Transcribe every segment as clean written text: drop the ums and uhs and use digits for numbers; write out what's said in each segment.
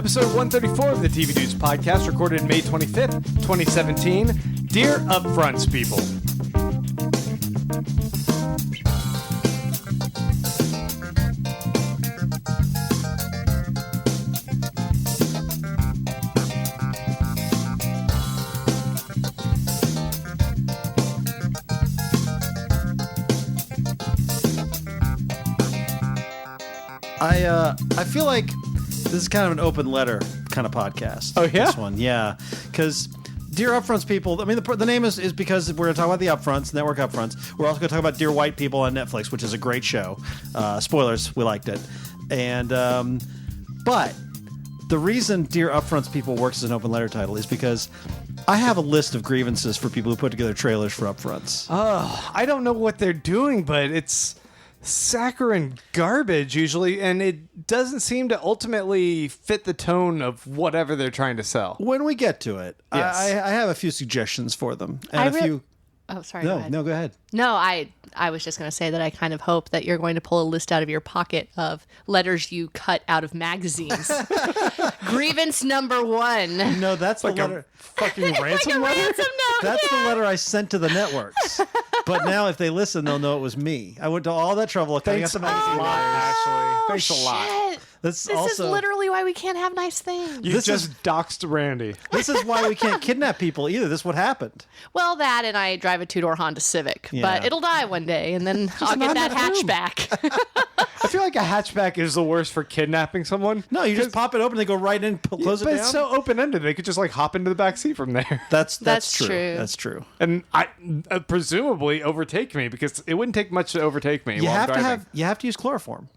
Episode 134 of the TV Dudes podcast, recorded May 25th, 2017. Dear Upfronts people. I feel like this is kind of an open letter kind of podcast. Oh, yeah? This one, yeah. Because, Dear Upfronts people, I mean, the name is because we're going to talk about the Upfronts, Network Upfronts. We're also going to talk about Dear White People on Netflix, which is a great show. Spoilers, we liked it. And, but the reason Dear Upfronts people works as an open letter title is because I have a list of grievances for people who put together trailers for Upfronts. Oh, I don't know what they're doing, but it's saccharine garbage usually, and it doesn't seem to ultimately fit the tone of whatever they're trying to sell. When we get to it, Yes. I have a few suggestions for them. And a few... Oh, sorry. No, go ahead. no, go ahead. No, I was just going to say that I kind of hope that you're going to pull a list out of your pocket of letters you cut out of magazines. Grievance number 1. No, that's the Like letter. a fucking ransom like a letter? ransom note. That's yeah. the letter I sent to the networks. But now, if they listen, they'll know it was me. I went to all that trouble of cutting out Thanks the a magazine. lot, Ashley. Thanks a lot. Shit. That's This also is literally why we can't have nice things. You This just doxed Randy. this is why we can't kidnap people either. This is what happened. Well, that and I drive a 2-door Honda Civic, Yeah. but it'll die one day, and then I'll get not that enough room. hatchback. I feel like a hatchback is the worst for kidnapping someone. No, you just pop it open. They go right in, close it But down. it's so open-ended. They could just like hop into the back seat from there. That's That's true. true. That's true. And I presumably overtake me, because it wouldn't take much to overtake me You while have I'm to driving. you have to use chloroform.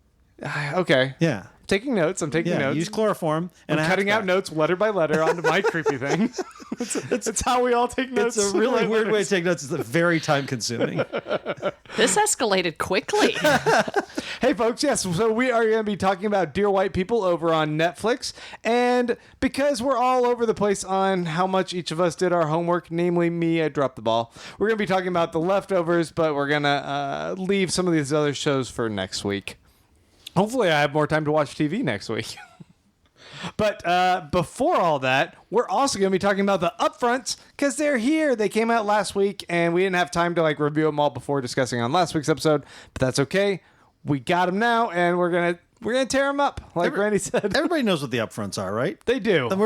Okay. Yeah. Taking notes. I'm taking Yeah. notes. Use chloroform and I'm a cutting out hatchback. notes letter by letter onto my creepy thing. It's how we all take notes. It's a really weird way to take notes. It's very time consuming. This escalated quickly. Hey, folks, yes, so we are going to be talking about Dear White People over on Netflix. And because we're all over the place on how much each of us did our homework, namely me, I dropped the ball, we're going to be talking about The Leftovers, but we're going to leave some of these other shows for next week. Hopefully I have more time to watch TV next week. But before all that, we're also going to be talking about the Upfronts, because they're here. They came out last week, and we didn't have time to like review them all before discussing on last week's episode. But that's okay. We got them now, and we're gonna tear them up, like Randy said. Everybody knows what the Upfronts are, right? They do. It's a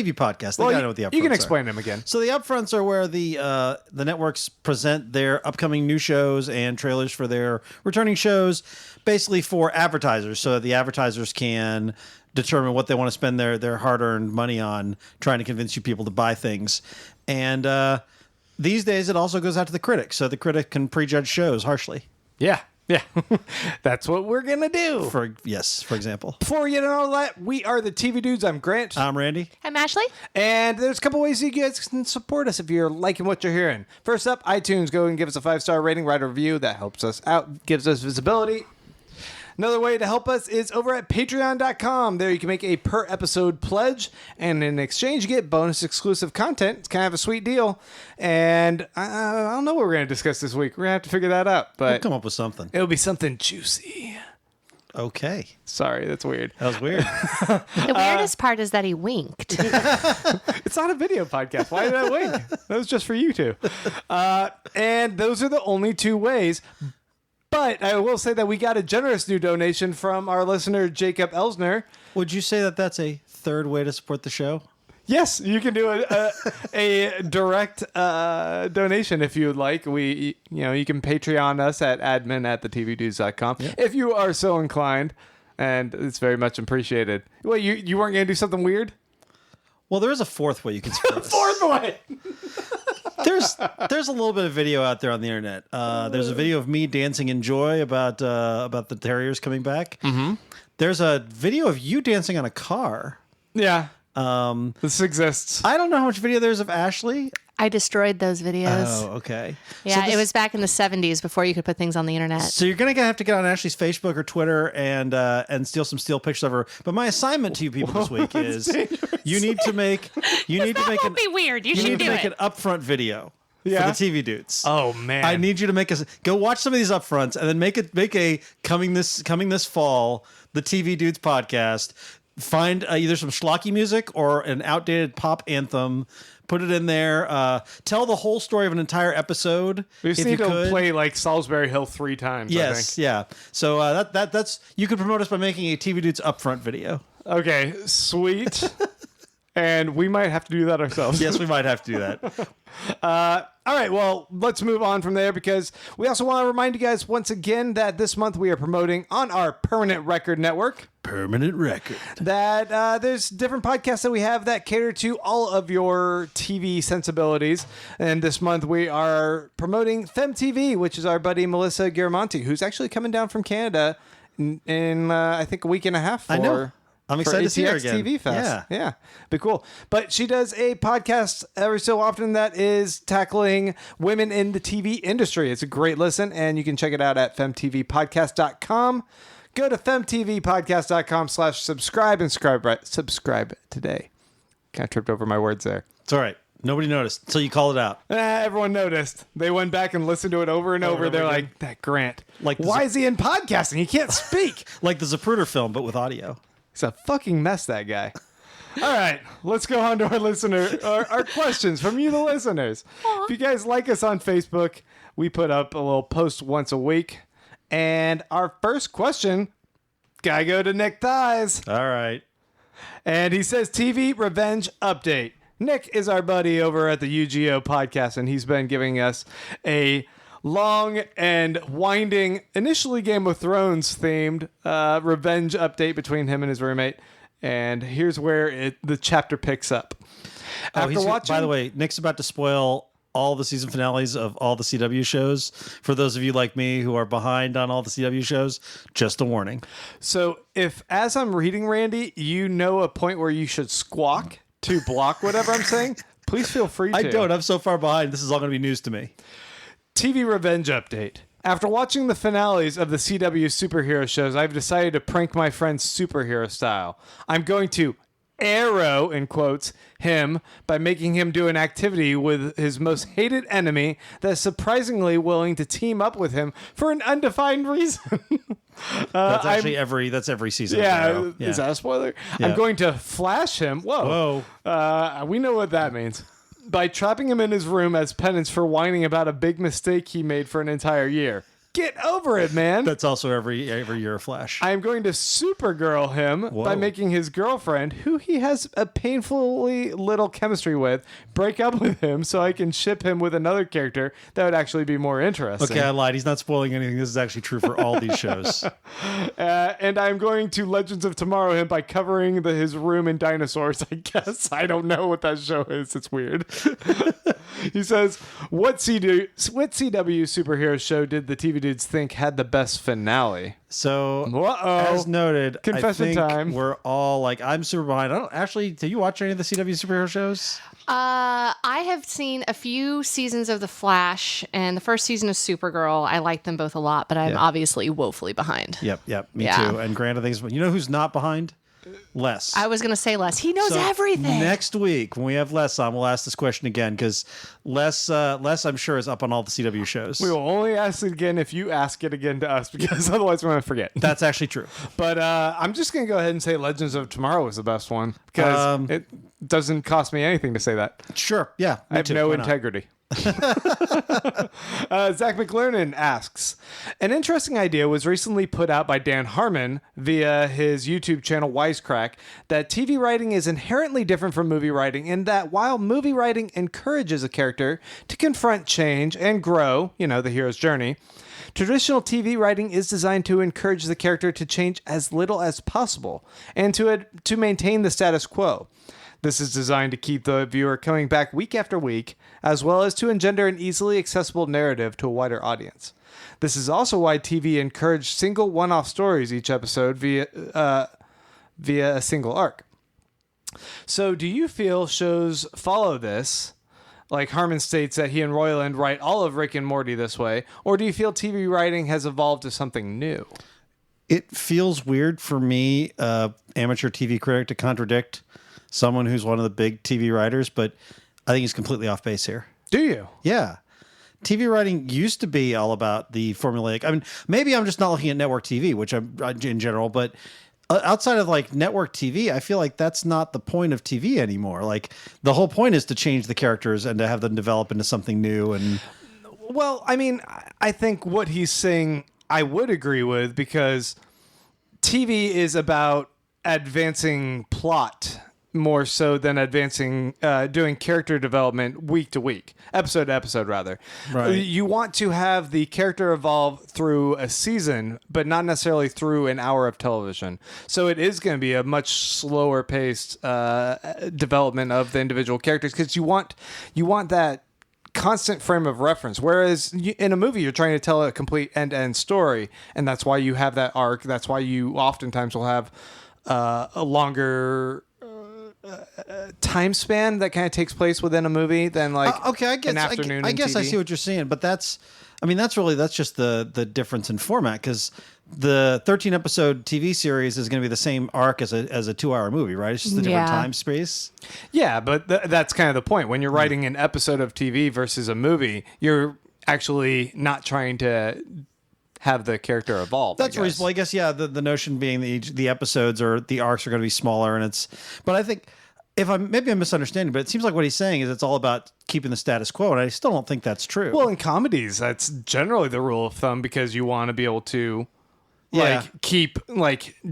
TV podcast. They Well, gotta know what the Upfronts are. you can explain them again. So the Upfronts are where the networks present their upcoming new shows and trailers for their returning shows, basically for advertisers, so that the advertisers can determine what they want to spend their hard-earned money on, trying to convince you people to buy things. And these days, it also goes out to the critics, so the critic can prejudge shows harshly. Yeah. That's what we're gonna do. For example. Before we get into all that, we are the TV Dudes. I'm Grant. I'm Randy. I'm Ashley. And there's a couple ways you guys can support us if you're liking what you're hearing. First up, iTunes. Go and give us a 5-star rating, write a review. That helps us out, gives us visibility. Another way to help us is over at patreon.com. There you can make a per episode pledge, and in exchange you get bonus exclusive content. It's kind of a sweet deal. And I don't know what we're going to discuss this week. We're going to have to figure that out, We'll but come up with something. it'll be something juicy. Okay. Sorry, that's weird. That was weird. The weirdest part is that he winked. It's not a video podcast. Why did I wink? That was just for you two. And those are the only two ways. But I will say that we got a generous new donation from our listener, Jacob Elsner. Would you say that that's a third way to support the show? Yes, you can do a direct donation if you would like. You can Patreon us at admin@thetvdudes.com if you are so inclined, and it's very much appreciated. Well, you weren't going to do something weird? Well, there is a fourth way you can support us. Fourth way! There's a little bit of video out there on the internet. There's a video of me dancing in joy about the Terriers coming back. Mm-hmm. There's a video of you dancing on a car. Yeah. This exists. I don't know how much video there's of Ashley. I destroyed those videos. Oh, okay. Yeah, it was back in the 70s before you could put things on the internet. So you're gonna have to get on Ashley's Facebook or Twitter and steal some still pictures of her. But my assignment to you people this week is you need to make That won't be weird. You should do make it. an upfront video Yeah? for the TV Dudes. Oh, man. I need you to make go watch some of these upfronts and then make a coming this fall, the TV Dudes podcast. find either some schlocky music or an outdated pop anthem. Put it in there. Tell the whole story of an entire episode. We just if need you to could. play like Salisbury Hill 3 times. I Yes, think. yeah. So that's you could promote us by making a TV Dudes Upfront video. Okay, sweet. And we might have to do that ourselves. Yes, we might have to do that. All right, well, let's move on from there because we also want to remind you guys once again that this month we are promoting on our Permanent Record Network Permanent record. that there's different podcasts that we have that cater to all of your TV sensibilities. And this month we are promoting FemTV, which is our buddy Melissa Giramonti, who's actually coming down from Canada in I think a week and a half. I know. I'm excited to see her ATX again. TV Fest. Yeah. Yeah, be cool. But she does a podcast every so often that is tackling women in the TV industry. It's a great listen, and you can check it out at femtvpodcast.com. Go to femtvpodcast.com/subscribe and subscribe today. Kind of tripped over my words there. It's all right. Nobody noticed until you called it out. Everyone noticed. They went back and listened to it over and over. They're again. like, that Grant. Like the why is he in podcasting? He can't speak. Like the Zapruder film, but with audio. He's a fucking mess, that guy. All right, let's go on to our questions from you, the listeners. If you guys like us on Facebook, we put up a little post once a week. And our first question, gotta go to Nick Thies. All right. And he says, TV Revenge Update. Nick is our buddy over at the UGO podcast, and he's been giving us a long and winding, initially Game of Thrones themed revenge update between him and his roommate. And here's where the chapter picks up. By the way, Nick's about to spoil all the season finales of all the CW shows. For those of you like me who are behind on all the CW shows, just a warning. So if, as I'm reading, Randy, you know a point where you should squawk to block whatever I'm saying, please feel free to. I don't. I'm so far behind. This is all going to be news to me. TV Revenge Update. After watching the finales of the CW superhero shows, I've decided to prank my friend superhero style. I'm going to arrow, in quotes, him by making him do an activity with his most hated enemy that's surprisingly willing to team up with him for an undefined reason. That's actually every season. Yeah, of Arrow. is that a spoiler? Yeah. I'm going to flash him. Whoa. We know what that means. By trapping him in his room as penance for whining about a big mistake he made for an entire year. Get over it, man. That's also every year of Flash. I am going to Supergirl him by making his girlfriend, who he has a painfully little chemistry with, break up with him so I can ship him with another character that would actually be more interesting. Okay, I lied. He's not spoiling anything. This is actually true for all these shows. And I'm going to Legends of Tomorrow him by covering his room in dinosaurs, I guess. I don't know what that show is. It's weird. He says, what CW superhero show did the TV dudes think had the best finale? So, Uh-oh. as noted, Confession I think time. we're all like, I'm super behind. I don't actually. Did you watch any of the CW superhero shows? I have seen a few seasons of The Flash and the first season of Supergirl. I like them both a lot, but I'm obviously woefully behind. Yep. Me Yeah. too. And granted, things. You know who's not behind? Les. I was going to say Les. He knows So everything. Next week, when we have Les on, we'll ask this question again because Les, I'm sure, is up on all the CW shows. We will only ask it again if you ask it again to us, because otherwise we're going to forget. That's actually true. But I'm just going to go ahead and say Legends of Tomorrow was the best one, because it doesn't cost me anything to say that. Sure. Yeah. I have no integrity. Zach McLernan asks, an interesting idea was recently put out by Dan Harmon via his YouTube channel Wisecrack that TV writing is inherently different from movie writing in that while movie writing encourages a character to confront change and grow, the hero's journey, traditional TV writing is designed to encourage the character to change as little as possible and to maintain the status quo. This is designed to keep the viewer coming back week after week, as well as to engender an easily accessible narrative to a wider audience. This is also why TV encouraged single one-off stories each episode via a single arc. So do you feel shows follow this? Like Harmon states that he and Roiland write all of Rick and Morty this way, or do you feel TV writing has evolved to something new? It feels weird for me, amateur TV critic, to contradict someone who's one of the big TV writers, but I think he's completely off base here. Do you? Yeah. TV writing used to be all about the formulaic. I mean, maybe I'm just not looking at network TV, which I'm in general, but outside of like network TV, I feel like that's not the point of TV anymore. Like the whole point is to change the characters and to have them develop into something new. And Well, I mean, I think what he's saying I would agree with, because TV is about advancing plot more so than advancing doing character development week to week, episode to episode rather. Right. You want to have the character evolve through a season, but not necessarily through an hour of television. So it is going to be a much slower paced development of the individual characters, because you want that constant frame of reference, whereas in a movie you're trying to tell a complete end-to-end story, and that's why you have that arc. That's why you oftentimes will have a longer time span that kind of takes place within a movie than like okay, I guess an afternoon. I guess I TV. see what you're saying, but that's just the difference in format, because the 13 episode TV series is going to be the same arc as a 2-hour movie, right? It's just a different time space. Yeah, but that's kind of the point. When you're writing an episode of TV versus a movie, you're actually not trying to have the character evolve. That's reasonable, I guess. Yeah, the notion being the episodes or the arcs are going to be smaller, but I think maybe I'm misunderstanding, but it seems like what he's saying is it's all about keeping the status quo, and I still don't think that's true. Well, in comedies, that's generally the rule of thumb, because you want to be able to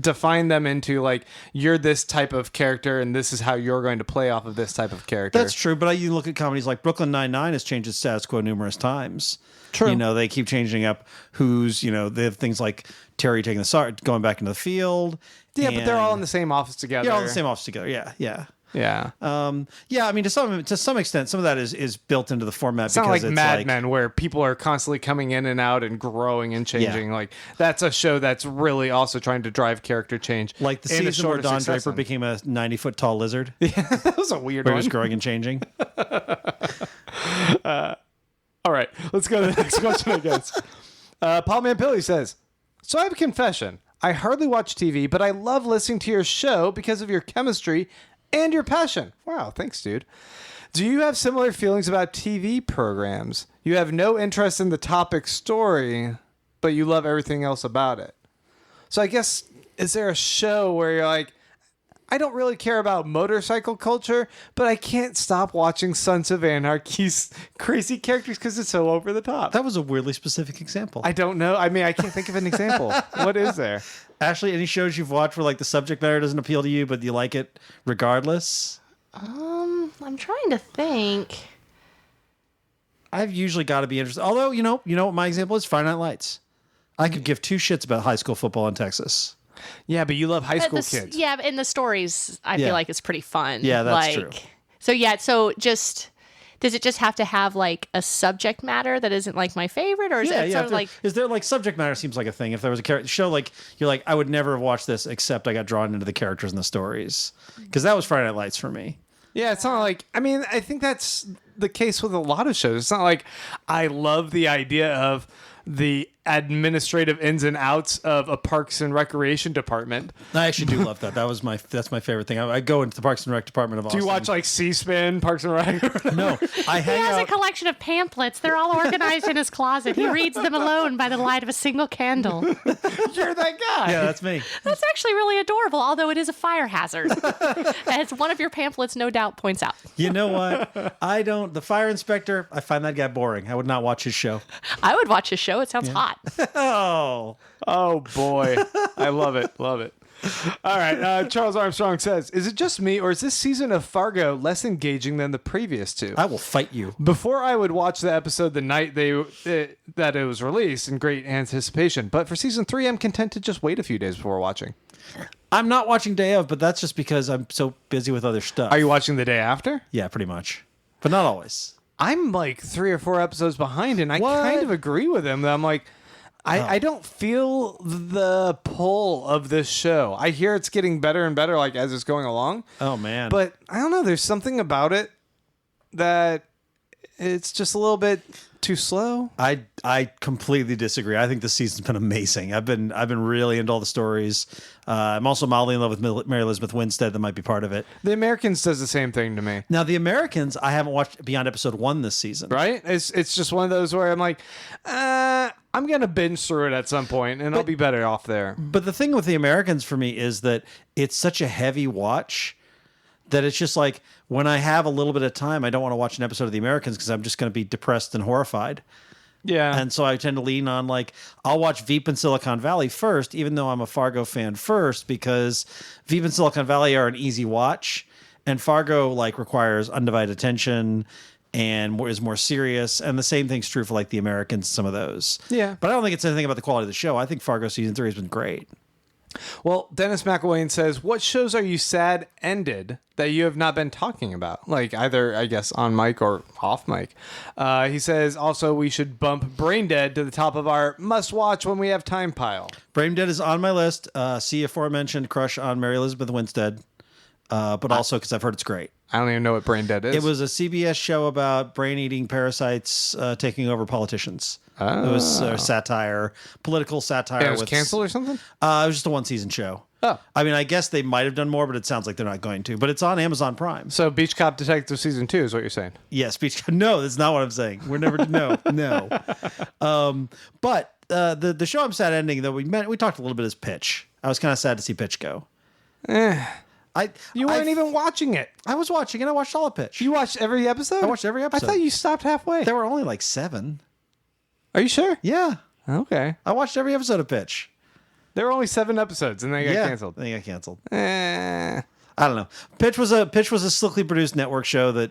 define them into like, you're this type of character and this is how you're going to play off of this type of character. That's true, but you look at comedies like Brooklyn Nine-Nine has changed its status quo numerous times. True. They keep changing up they have things like Terry going back into the field. Yeah, but they're all in the same office together. Yeah, all in the same office together. Yeah. Yeah. Yeah, I mean, to some extent, some of that is built into the format. It's not like Mad Men, where people are constantly coming in and out and growing and changing. Yeah. Like, that's a show that's really also trying to drive character change. Like the in a season where shorter Don succession. Draper became a 90-foot tall lizard. Yeah, that was a weird Where one. he was growing and changing. All right, let's go to the next question, I guess. Paul Mampilli says, so I have a confession. I hardly watch TV, but I love listening to your show because of your chemistry and your passion. Wow, thanks, dude. Do you have similar feelings about TV programs? You have no interest in the topic story, but you love everything else about it. So I guess, is there a show where you're like, I don't really care about motorcycle culture, but I can't stop watching Sons of Anarchy's crazy characters because it's so over the top? That was a weirdly specific example. I don't know. I mean, I can't think of an example. What is there? Ashley, any shows you've watched where like the subject matter doesn't appeal to you, but you like it regardless? I'm trying to think. I've usually got to be interested. Although, you know what my example is? Friday Night Lights. I could give two shits about high school football in Texas. Yeah, but you love high school kids. Yeah, and the stories I feel like it's pretty fun. Yeah, that's true. So just does it just have to have like a subject matter that isn't like my favorite, or is it sort of like? Is there like subject matter seems like a thing? If there was a show like you're like, I would never have watched this except I got drawn into the characters and the stories, because that was Friday Night Lights for me. Yeah, it's not like, I mean, I think that's the case with a lot of shows. It's not like I love the idea of the administrative ins and outs of a Parks and Recreation department. I actually do love that. That's my favorite thing. I go into the Parks and Rec department of Austin. Do you watch like C-SPAN, Parks and Rec? No, I He hang has out. a collection of pamphlets. They're all organized in his closet. He reads them alone by the light of a single candle. You're that guy. Yeah, that's me. That's actually really adorable, although it is a fire hazard, as one of your pamphlets no doubt points out. You know what? The fire inspector, I find that guy boring. I would not watch his show. I would watch his show. It sounds hot. Oh. Oh boy, I love it, love it. All right, Charles Armstrong says, is it just me, or is this season of Fargo less engaging than the previous two? I will fight you. Before, I would watch the episode the night that it was released in great anticipation, but for season 3, I'm content to just wait a few days before watching. I'm not watching Day of, but that's just because I'm so busy with other stuff. Are you watching the day after? Yeah, pretty much. But not always. I'm like 3 or 4 episodes behind, and I kind of agree with him. That I'm like, I don't feel the pull of this show. I hear it's getting better and better, like as it's going along. Oh man! But I don't know. There's something about it that it's just a little bit too slow. I completely disagree. I think this season's been amazing. I've been really into all the stories. I'm also mildly in love with Mary Elizabeth Winstead. That might be part of it. The Americans does the same thing to me. Now, The Americans, I haven't watched beyond episode 1 this season. Right? It's just one of those where I'm like, I'm gonna binge through it at some point, and I'll be better off there. But the thing with the Americans for me is that it's such a heavy watch that it's just like when I have a little bit of time, I don't want to watch an episode of the Americans because I'm just going to be depressed and horrified. Yeah. And so I tend to lean on like I'll watch Veep and Silicon Valley first, even though I'm a Fargo fan first, because Veep and Silicon Valley are an easy watch, and Fargo like requires undivided attention and is more serious. And the same thing's true for like the Americans, some of those. Yeah. But I don't think it's anything about the quality of the show. I think Fargo season 3 has been great. Well, Dennis McElwain says, what shows are you sad ended that you have not been talking about? Like either, I guess, on mic or off mic. He says, also, we should bump Brain Dead to the top of our must-watch when we have time pile. Brain Dead is on my list. See aforementioned crush on Mary Elizabeth Winstead, but also because I've heard it's great. I don't even know what Brain Dead is. It was a CBS show about brain-eating parasites taking over politicians. It was satire, political satire. It was canceled or something? It was just a one-season show. Oh. I mean, I guess they might have done more, but it sounds like they're not going to. But it's on Amazon Prime. So Beach Cop Detective Season 2 is what you're saying? Yes, Beach. No, that's not what I'm saying. We're never. No. But the show I'm sad ending, though, we talked a little bit as Pitch. I was kind of sad to see Pitch go. You weren't even watching it. I was watching it. I watched all of Pitch. You watched every episode? I watched every episode. I thought you stopped halfway. There were only like 7. Are you sure? Yeah. Okay. I watched every episode of Pitch. There were only 7 episodes, and they got canceled. They got canceled. Eh. I don't know. Pitch was a slickly produced network show that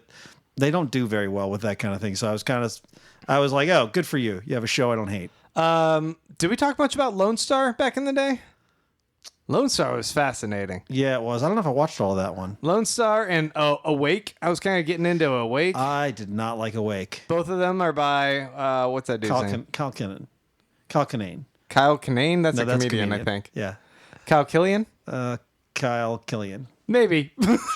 they don't do very well with that kind of thing. So I was like, oh, good for you. You have a show I don't hate. Did we talk much about Lone Star back in the day? Lone Star was fascinating. Yeah, it was. I don't know if I watched all of that one. Lone Star and Awake. I was kind of getting into Awake. I did not like Awake. Both of them are by, what's that dude's name? Kyle Kinane. Kyle Kinane? That's No, a comedian, I think. Yeah. Kyle Killian? Kyle Killian. Maybe.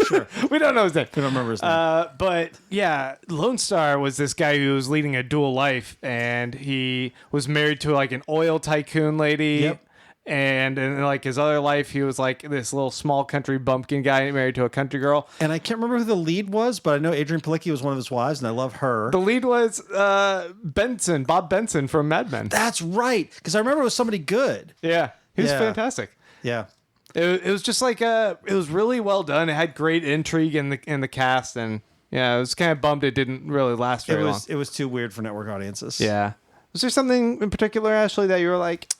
Sure. We don't know his name. I don't remember his name. But yeah, Lone Star was this guy who was leading a dual life, and he was married to like an oil tycoon lady. Yep. And in like his other life, he was like this little small country bumpkin guy married to a country girl. And I can't remember who the lead was, but I know Adrienne Palicki was one of his wives, and I love her. The lead was Bob Benson from Mad Men. That's right, because I remember it was somebody good. Yeah, he was Yeah. fantastic. Yeah. It was just like it was really well done. It had great intrigue in the cast, and yeah, I was kind of bummed it didn't really last very long. It was too weird for network audiences. Yeah. Was there something in particular, Ashley, that you were like,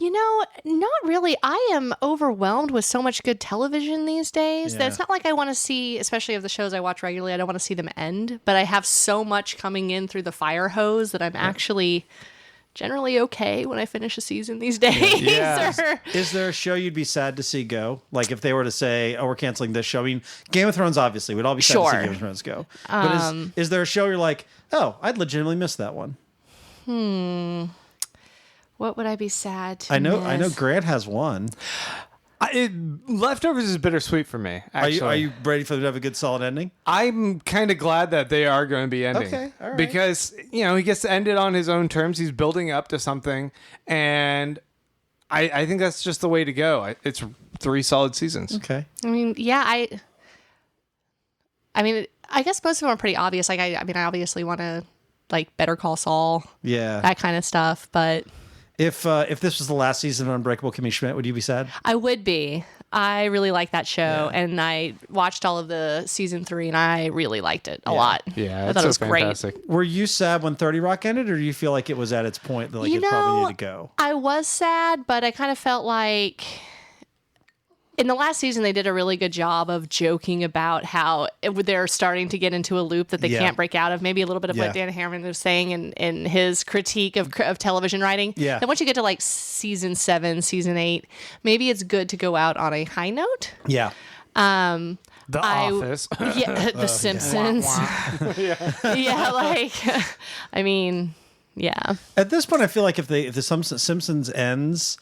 You know, not really. I am overwhelmed with so much good television these days that Yeah. it's not like I want to see, especially of the shows I watch regularly, I don't want to see them end. But I have so much coming in through the fire hose that I'm actually generally okay when I finish a season these days. Yeah. Is there a show you'd be sad to see go? Like if they were to say, "Oh, we're canceling this show." I mean, Game of Thrones, obviously, we'd all be sad to see Sure. Game of Thrones go. But is there a show you're like, "Oh, I'd legitimately miss that one"? What would I be sad to I know miss? Grant has one. Leftovers is bittersweet for me, actually. Are you ready for them to have a good solid ending? I'm kind of glad that they are going to be ending. Okay, all right. Because, he gets to end it on his own terms. He's building up to something. And I think that's just the way to go. It's 3 solid seasons. Okay. I mean, yeah, I guess most of them are pretty obvious. Like, I obviously want to, like, Better Call Saul, Yeah. that kind of stuff. But If this was the last season of Unbreakable Kimmy Schmidt, would you be sad? I would be. I really like that show, and I watched all of the season 3, and I really liked it a lot. Yeah, I it's thought so it was fantastic. great. Were you sad when 30 Rock ended, or do you feel like it was at its point that it probably needed to go? I was sad, but I kind of felt like in the last season they did a really good job of joking about how they're starting to get into a loop that they Yeah. can't break out of. Maybe a little bit of Yeah. what Dan Harmon was saying in his critique of television writing. Yeah. Then once you get to like season 7, season 8, maybe it's good to go out on a high note. Yeah. The Office. Yeah, The Simpsons. Yeah, like, I mean, yeah. At this point, I feel like if the Simpsons ends,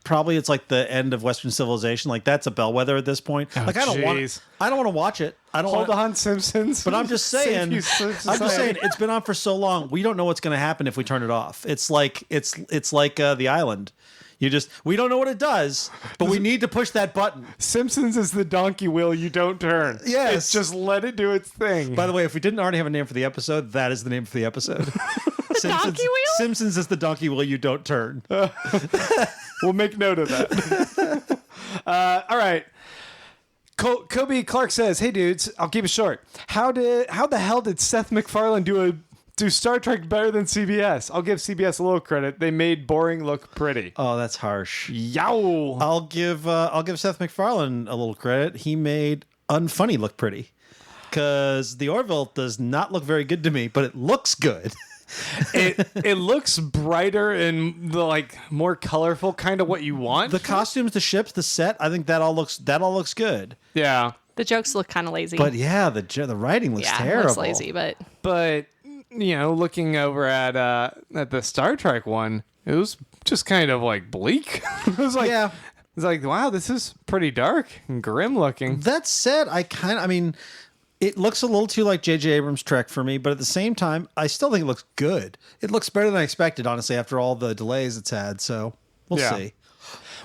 probably it's like the end of Western civilization. Like that's a bellwether at this point. Like I don't want to watch it. I don't Hold want. on, Simpsons. But I'm just saying. Save you, Simpsons. I'm just saying it's been on for so long. We don't know what's going to happen if we turn it off. It's like The Island. We don't know what it does, but we need to push that button. Simpsons is the donkey wheel you don't turn. Yes. It's just let it do its thing. By the way, if we didn't already have a name for the episode, that is the name for the episode. Donkey wheel? Simpsons is the donkey wheel you don't turn. We'll make note of that. All right. Kobe Clark says, "Hey dudes, I'll keep it short. How the hell did Seth MacFarlane do Star Trek better than CBS? I'll give CBS a little credit. They made boring look pretty." Oh, that's harsh. Yow. I'll give Seth MacFarlane a little credit. He made Unfunny look pretty. Because the Orville does not look very good to me, but it looks good. It looks brighter and more colorful, kind of what you want. The costumes, the ships, the set, I think that all looks good. Yeah. The jokes look kind of lazy. But yeah, the writing looks terrible. It looks lazy, but looking over at the Star Trek one, it was just kind of bleak. It was it's wow, this is pretty dark and grim looking. That said, it looks a little too like J.J. Abrams' Trek for me, but at the same time, I still think it looks good. It looks better than I expected, honestly, after all the delays it's had. So we'll see.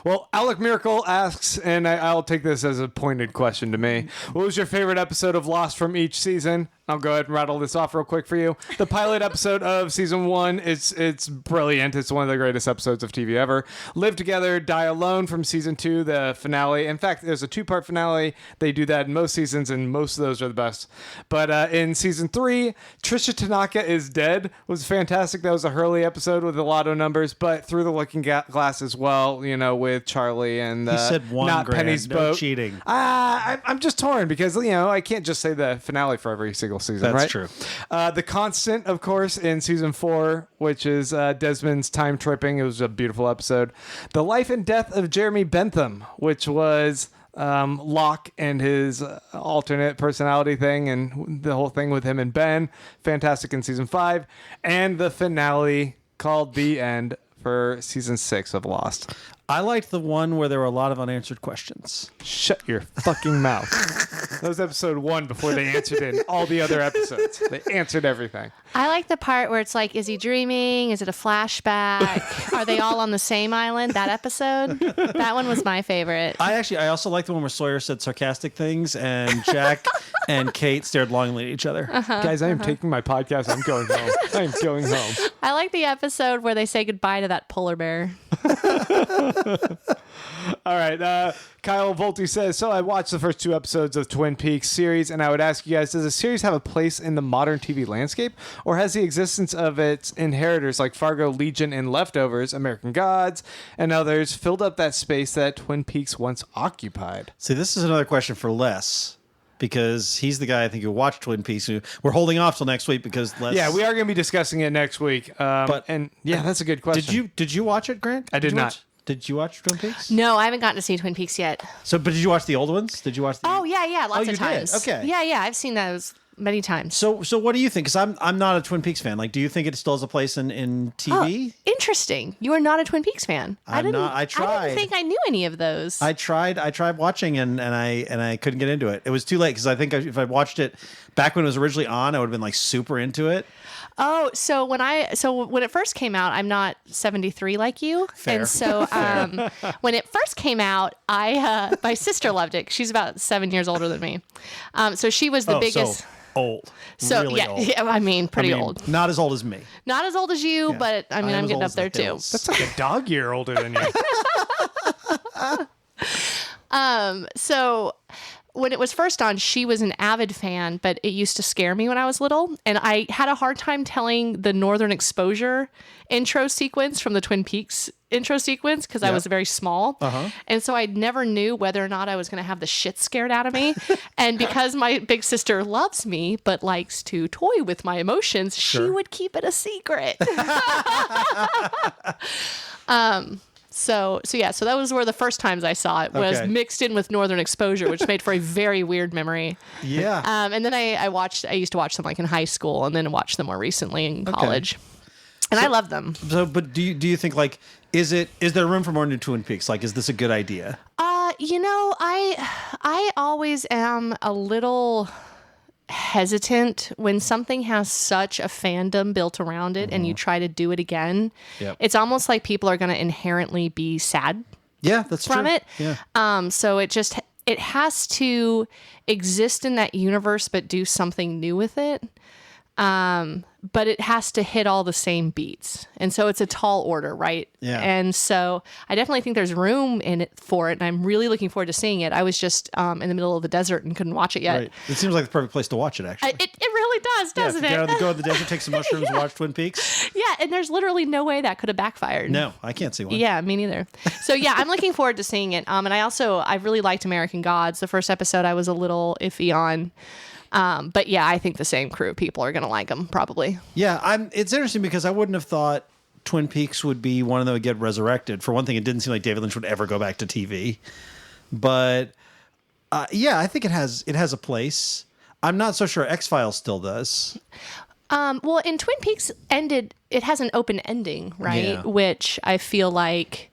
Well, Alec Miracle asks, and I'll take this as a pointed question to me. What was your favorite episode of Lost from each season? I'll go ahead and rattle this off real quick for you. The pilot episode of season 1, it's brilliant. It's one of the greatest episodes of TV ever. Live Together, Die Alone from season 2, the finale. In fact, there's a 2-part finale. They do that in most seasons, and most of those are the best. But in season 3, Trisha Tanaka is Dead was fantastic. That was a Hurley episode with a lot of numbers, but Through the Looking Glass as well, with Charlie and he said one Not grand, Penny's no Boat. cheating. I'm just torn because, I can't just say the finale for every single season, That's right? true. The Constant, of course, in season 4, which is Desmond's time tripping. It was a beautiful episode. The Life and Death of Jeremy Bentham, which was Locke and his alternate personality thing and the whole thing with him and Ben. Fantastic in season 5. And the finale called The End for season 6 of Lost. I liked the one where there were a lot of unanswered questions. Shut your fucking mouth. That was episode 1 before they answered in all the other episodes. They answered everything. I like the part where it's is he dreaming? Is it a flashback? Are they all on the same island? That episode? That one was my favorite. I also like the one where Sawyer said sarcastic things and Jack and Kate stared longingly at each other. Guys, I am taking my podcast. I'm going home. I am going home. I like the episode where they say goodbye to that polar bear. All right. Kyle Volte says, so I watched the first 2 episodes of Twin Peaks series, and I would ask you guys, does the series have a place in the modern TV landscape, or has the existence of its inheritors like Fargo, Legion, and Leftovers, American Gods, and others filled up that space that Twin Peaks once occupied? See, this is another question for Les, because he's the guy I think who watched Twin Peaks. We're holding off till next week because Les... Yeah, we are going to be discussing it next week. That's a good question. Did you watch it, Grant? I did not. Did you watch Twin Peaks? No, I haven't gotten to see Twin Peaks yet. But did you watch the old ones? Did you watch the... Oh, yeah, lots you of times. did? Okay. Yeah, I've seen those many times. So what do you think? Because I'm not a Twin Peaks fan. Do you think it still has a place in TV? Oh, interesting. You are not a Twin Peaks fan. I'm not. I tried. I didn't think I knew any of those. I tried watching and I couldn't get into it. It was too late because I think if I watched it back when it was originally on, I would have been super into it. Oh, so when it first came out, I'm not 73 like you. Fair. And so when it first came out, my sister loved it. She's about 7 years older than me. So she was the biggest. So old. So really old. yeah, pretty old. Not as old as me. Not as old as you, Yeah. but I'm as getting old up as there the too. hills. That's like a dog year older than you. So when it was first on, she was an avid fan, but it used to scare me when I was little. And I had a hard time telling the Northern Exposure intro sequence from the Twin Peaks intro sequence because I was very small. And so I never knew whether or not I was going to have the shit scared out of me. And because my big sister loves me but likes to toy with my emotions, she would keep it a secret. So that was where the first times I saw it was mixed in with Northern Exposure, which made for a very weird memory. Yeah. And then I used to watch them in high school and then watched them more recently in college. And I love them. So, but do you think is there room for more new Twin Peaks? Is this a good idea? I always am a little hesitant when something has such a fandom built around it and you try to do it again. Yep. It's almost like people are going to inherently be sad Yeah, that's from true. it. Yeah. So it has to exist in that universe but do something new with it. But it has to hit all the same beats. And so it's a tall order, right? Yeah. And so I definitely think there's room in it for it. And I'm really looking forward to seeing it. I was just in the middle of the desert and couldn't watch it yet. Right. It seems like the perfect place to watch it, actually. It really does, doesn't Go it? to the desert, take some mushrooms, watch Twin Peaks. Yeah, and there's literally no way that could have backfired. No, I can't see one. Yeah, me neither. So yeah, I'm looking forward to seeing it. And I really liked American Gods. The first episode I was a little iffy on. But yeah, I think the same crew of people are going to like them probably. Yeah, it's interesting because I wouldn't have thought Twin Peaks would be one of them that would get resurrected. For one thing, it didn't seem like David Lynch would ever go back to TV. But yeah, I think it has a place. I'm not so sure X-Files still does. Well, in Twin Peaks it has an open ending, right? Yeah. Which I feel like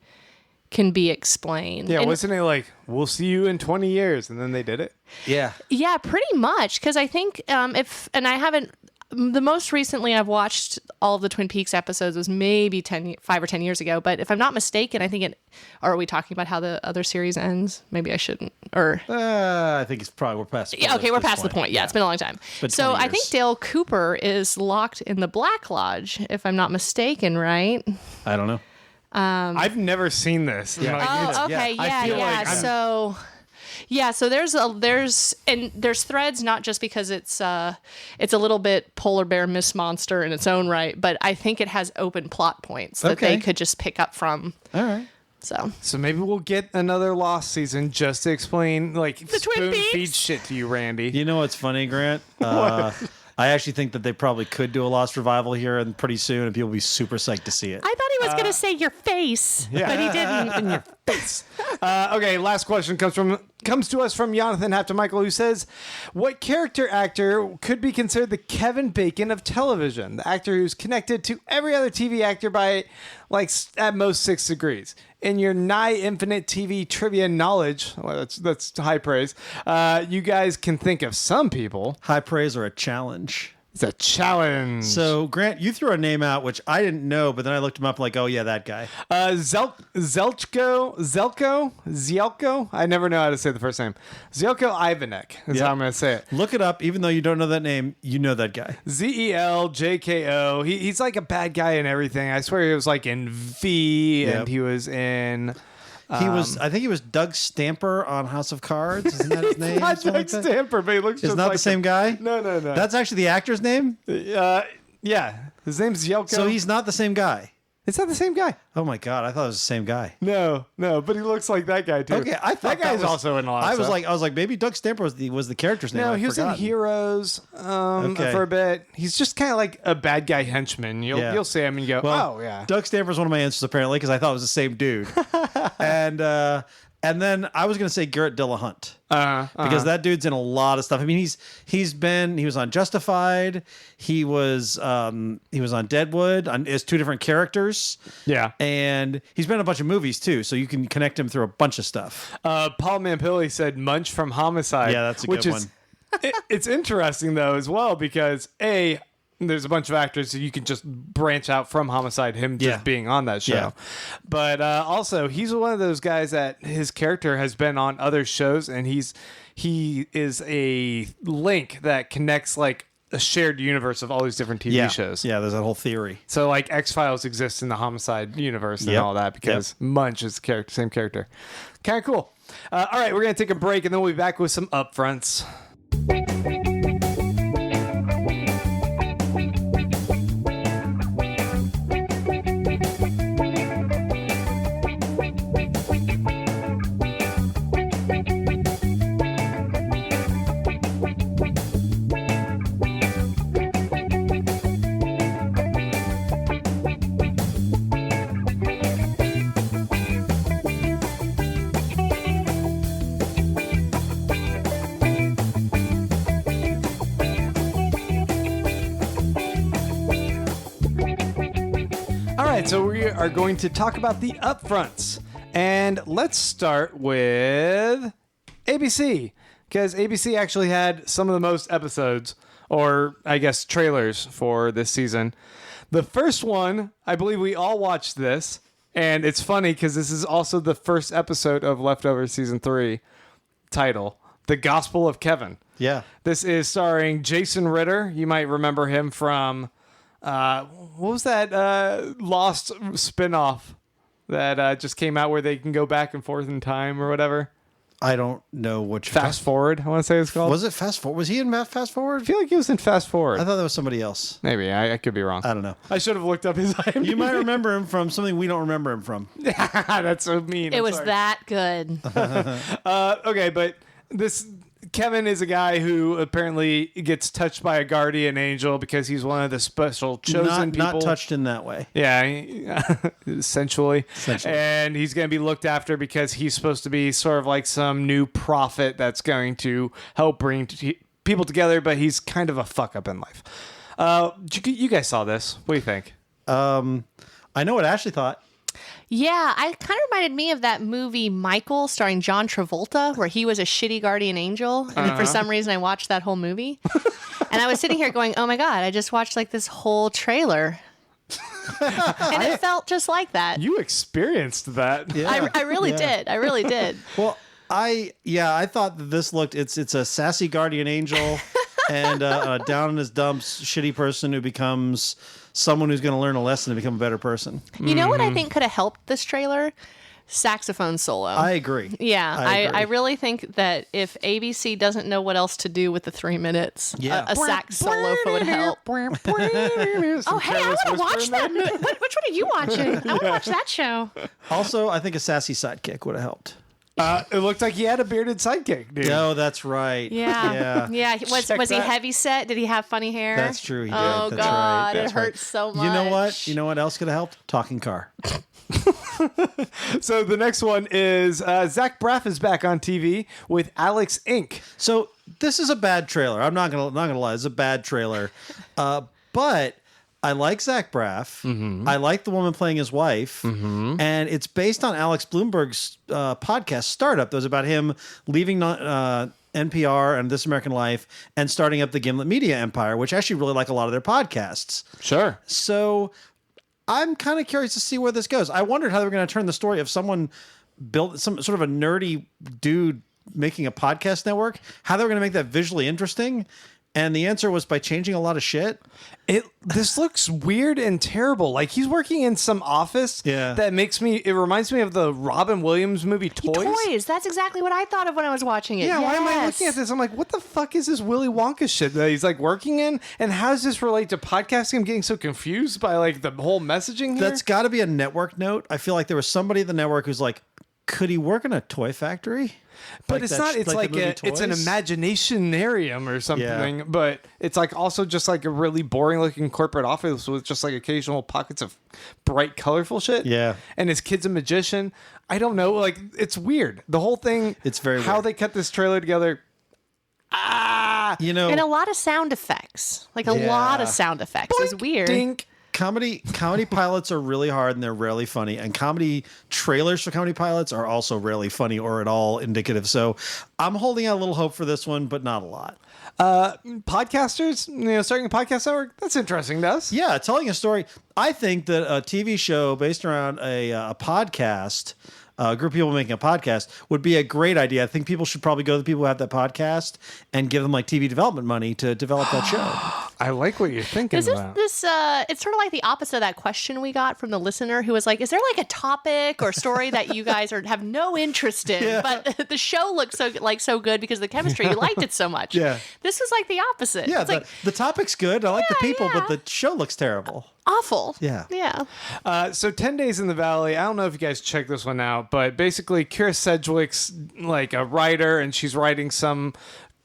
can be explained. Yeah, And- wasn't it like, we'll see you in 20 years, and then they did it? Yeah. Yeah, pretty much. Because I think the most recently I've watched all of the Twin Peaks episodes was maybe 5 or 10 years ago. But if I'm not mistaken, I think or are we talking about how the other series ends? Maybe I shouldn't. Or I think we're past. yeah, okay, we're past the point. Yeah, it's been a long time. been So 20 I think years. Dale Cooper is locked in the Black Lodge, if I'm not mistaken, right? I don't know. I've never seen this. Yeah. Like, Oh, it's- okay, I yeah, feel yeah. like I'm- So there's threads, not just because it's a little bit polar bear Miss Monster in its own right, but I think it has open plot points that Okay. they could just pick up from. All right. So maybe we'll get another Lost season just to explain, like, Twin spoon feed Peaks? shit to you, Randy. You know what's funny, Grant? I actually think that they probably could do a Lost revival here and pretty soon, and people will be super psyched to see it. I thought he was going to say your face, but he didn't. In your face. Okay, last question comes to us from Jonathan Michael, who says, what character actor could be considered the Kevin Bacon of television? The actor who's connected to every other TV actor by, like, at most 6 degrees. In your nigh infinite TV trivia knowledge, well, that's high praise, you guys can think of some people. High praise or a challenge? It's a challenge. So, Grant, you threw a name out, which I didn't know, but then I looked him up like, oh, yeah, that guy. Zelko? I never know how to say the first name. Zelko Ivanek is Yep. how I'm going to say it. Look it up. Even though you don't know that name, you know that guy. Zeljko. He's like a bad guy in everything. I swear he was like in V, Yep. and he was in... I think he was Doug Stamper on House of Cards. Isn't that his name? Not Something Doug like that? Stamper, but he looks It's just not like the same guy? No. That's actually the actor's name? Yeah. His name's Zelko. So he's not the same guy. It's not the same guy. Oh, my God. I thought it was the same guy. No, but he looks like that guy too. Okay, I thought that guy's was, also in a lot of I was stuff. like, maybe Doug Stamper was the character's name. No, I'd he was in forgotten. Heroes Okay. for a bit. He's just kind of like a bad guy henchman. You'll see him and you go, Well, oh, yeah. Doug Stamper's one of my answers apparently because I thought it was the same dude. and then I was going to say Garrett Dillahunt because that dude's in a lot of stuff. I mean, he was on Justified. He was on Deadwood. As 2 different characters. Yeah. And he's been in a bunch of movies too, so you can connect him through a bunch of stuff. Paul Mampilli said Munch from Homicide. Yeah, that's a which good is, it's interesting, though, as well, because, A, there's a bunch of actors that you can just branch out from Homicide, him just Yeah. being on that show. Yeah. But also, he's one of those guys that his character has been on other shows, and he is a link that connects, like, a shared universe of all these different TV shows. Yeah, there's that whole theory. So, like, X-Files exists in the Homicide universe and Yep. all that because Munch is the same character. Kind of cool. All right, we're going to take a break, and then we'll be back with some upfronts. All right, so we are going to talk about the upfronts. And let's start with ABC. because ABC actually had some of the most episodes, or I guess trailers, for this season. The first one, I believe we all watched this, and it's funny because this is also the first episode of Leftovers Season 3, title, The Gospel of Kevin. Yeah. This is starring Jason Ritter. You might remember him from, what was that Lost spinoff that just came out where they can go back and forth in time or whatever? I don't know which. Fast Forward, I want to say it's called. Was it Fast Forward? Was he in Fast Forward? I feel like he was in Fast Forward. I thought that was somebody else. Maybe. I could be wrong. I don't know. I should have looked up his IMDb. You might remember him from something we don't remember him from. That's so mean. It was that good. Okay, but this Kevin is a guy who apparently gets touched by a guardian angel because he's one of the special chosen people. Not touched in that way. Yeah, essentially. And he's going to be looked after because he's supposed to be sort of like some new prophet that's going to help bring people together, but he's kind of a fuck up in life. You guys saw this. What do you think? I know what Ashley thought. Yeah, I kind of reminded me of that movie Michael starring John Travolta, where he was a shitty guardian angel. And then for some reason, I watched that whole movie. And I was sitting here going, oh my God, I just watched like this whole trailer. And it felt just like that. You experienced that. Yeah. I really did. I really did. Well, I thought that this looked, it's a sassy guardian angel and a down in his dumps shitty person who becomes someone who's going to learn a lesson to become a better person. You know what I think could have helped this trailer? Saxophone solo. I agree. Yeah, agree. I really think that if ABC doesn't know what else to do with the 3 minutes, a sax solo would help. Oh, hey, I want to watch that. Which one are you watching? I want to watch that show. Also, I think a sassy sidekick would have helped. It looked like he had a bearded sidekick, dude. No, that's right. Yeah. Was he that. heavy set? Did he have funny hair? That's true. He did. Oh, That's God. right. That's It hurts so much. You know what? You know what else could have helped? Talking car. So the next one is Zach Braff is back on TV with Alex Inc. So this is a bad trailer. I'm not gonna lie. It's a bad trailer. But I like Zach Braff. Mm-hmm. I like the woman playing his wife. Mm-hmm. And it's based on Alex Bloomberg's podcast, Startup. That was about him leaving NPR and This American Life and starting up the Gimlet Media Empire, which I actually really like a lot of their podcasts. Sure. So I'm kind of curious to see where this goes. I wondered how they were going to turn the story of someone built some sort of a nerdy dude making a podcast network, how they were going to make that visually interesting. And the answer was by changing a lot of shit. This looks weird and terrible. Like he's working in some office that it reminds me of the Robin Williams movie Toys. That's exactly what I thought of when I was watching it. Yeah, why am I looking at this? I'm like, what the fuck is this Willy Wonka shit that he's like working in? And how does this relate to podcasting? I'm getting so confused by like the whole messaging here. That's got to be a network note. I feel like there was somebody at the network who's like, could he work in a toy factory? But like it's that, not. It's like it's an imaginarium or something. Yeah. But it's like also just like a really boring looking corporate office with just like occasional pockets of bright, colorful shit. Yeah. And his kid's a magician. I don't know. Like it's weird. The whole thing. It's very how weird. They cut this trailer together. You know, and a lot of sound effects. Like a lot of sound effects. Boink, is weird. Dink. Comedy pilots are really hard and they're rarely funny, and comedy trailers for comedy pilots are also rarely funny or at all indicative. So I'm holding out a little hope for this one, but not a lot. Podcasters, starting a podcast network, that's interesting to us. Yeah, telling a story. I think that a TV show based around a podcast, a group of people making a podcast, would be a great idea. I think people should probably go to the people who have that podcast and give them like TV development money to develop that show. I like what you're thinking about. It's sort of like the opposite of that question we got from the listener who was like, is there like a topic or story that you guys have no interest in, but the show looks so good because of the chemistry, you liked it so much. Yeah. This was like the opposite. Yeah, it's the topic's good. I like the people, but the show looks terrible. Awful. Yeah. Yeah. So 10 Days in the Valley, I don't know if you guys checked this one out, but basically Kira Sedgwick's like a writer and she's writing some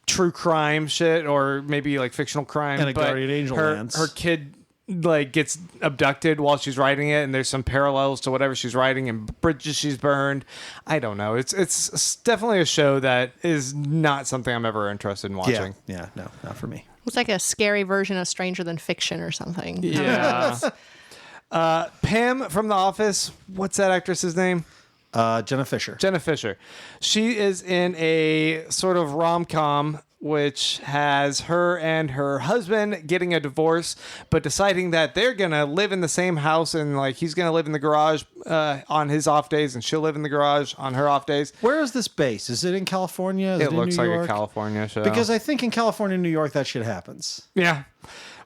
true crime shit or maybe like fictional crime. And a guardian angel lands. Her kid like gets abducted while she's writing it, and there's some parallels to whatever she's writing and bridges she's burned. I don't know. It's definitely a show that is not something I'm ever interested in watching. Yeah, no, not for me. It's like a scary version of Stranger Than Fiction or something. Yeah. Pam from The Office. What's that actress's name? Jenna Fisher. Jenna Fisher. She is in a sort of rom-com which has her and her husband getting a divorce, but deciding that they're going to live in the same house, and like he's going to live in the garage on his off days and she'll live in the garage on her off days. Where is this based? Is it in California? Is It looks in New like York? a California show. Because I think in California and New York, that shit happens. Yeah.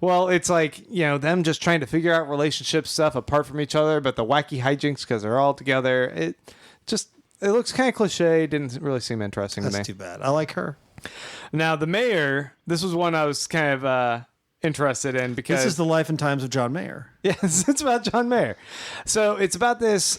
Well, it's like, them just trying to figure out relationship stuff apart from each other, but the wacky hijinks because they're all together. It looks kind of cliche. Didn't really seem interesting to me. That's too bad. I like her. Now, The Mayor, this was one I was kind of interested in because... This is the life and times of John Mayer. Yes, it's about John Mayer. So it's about this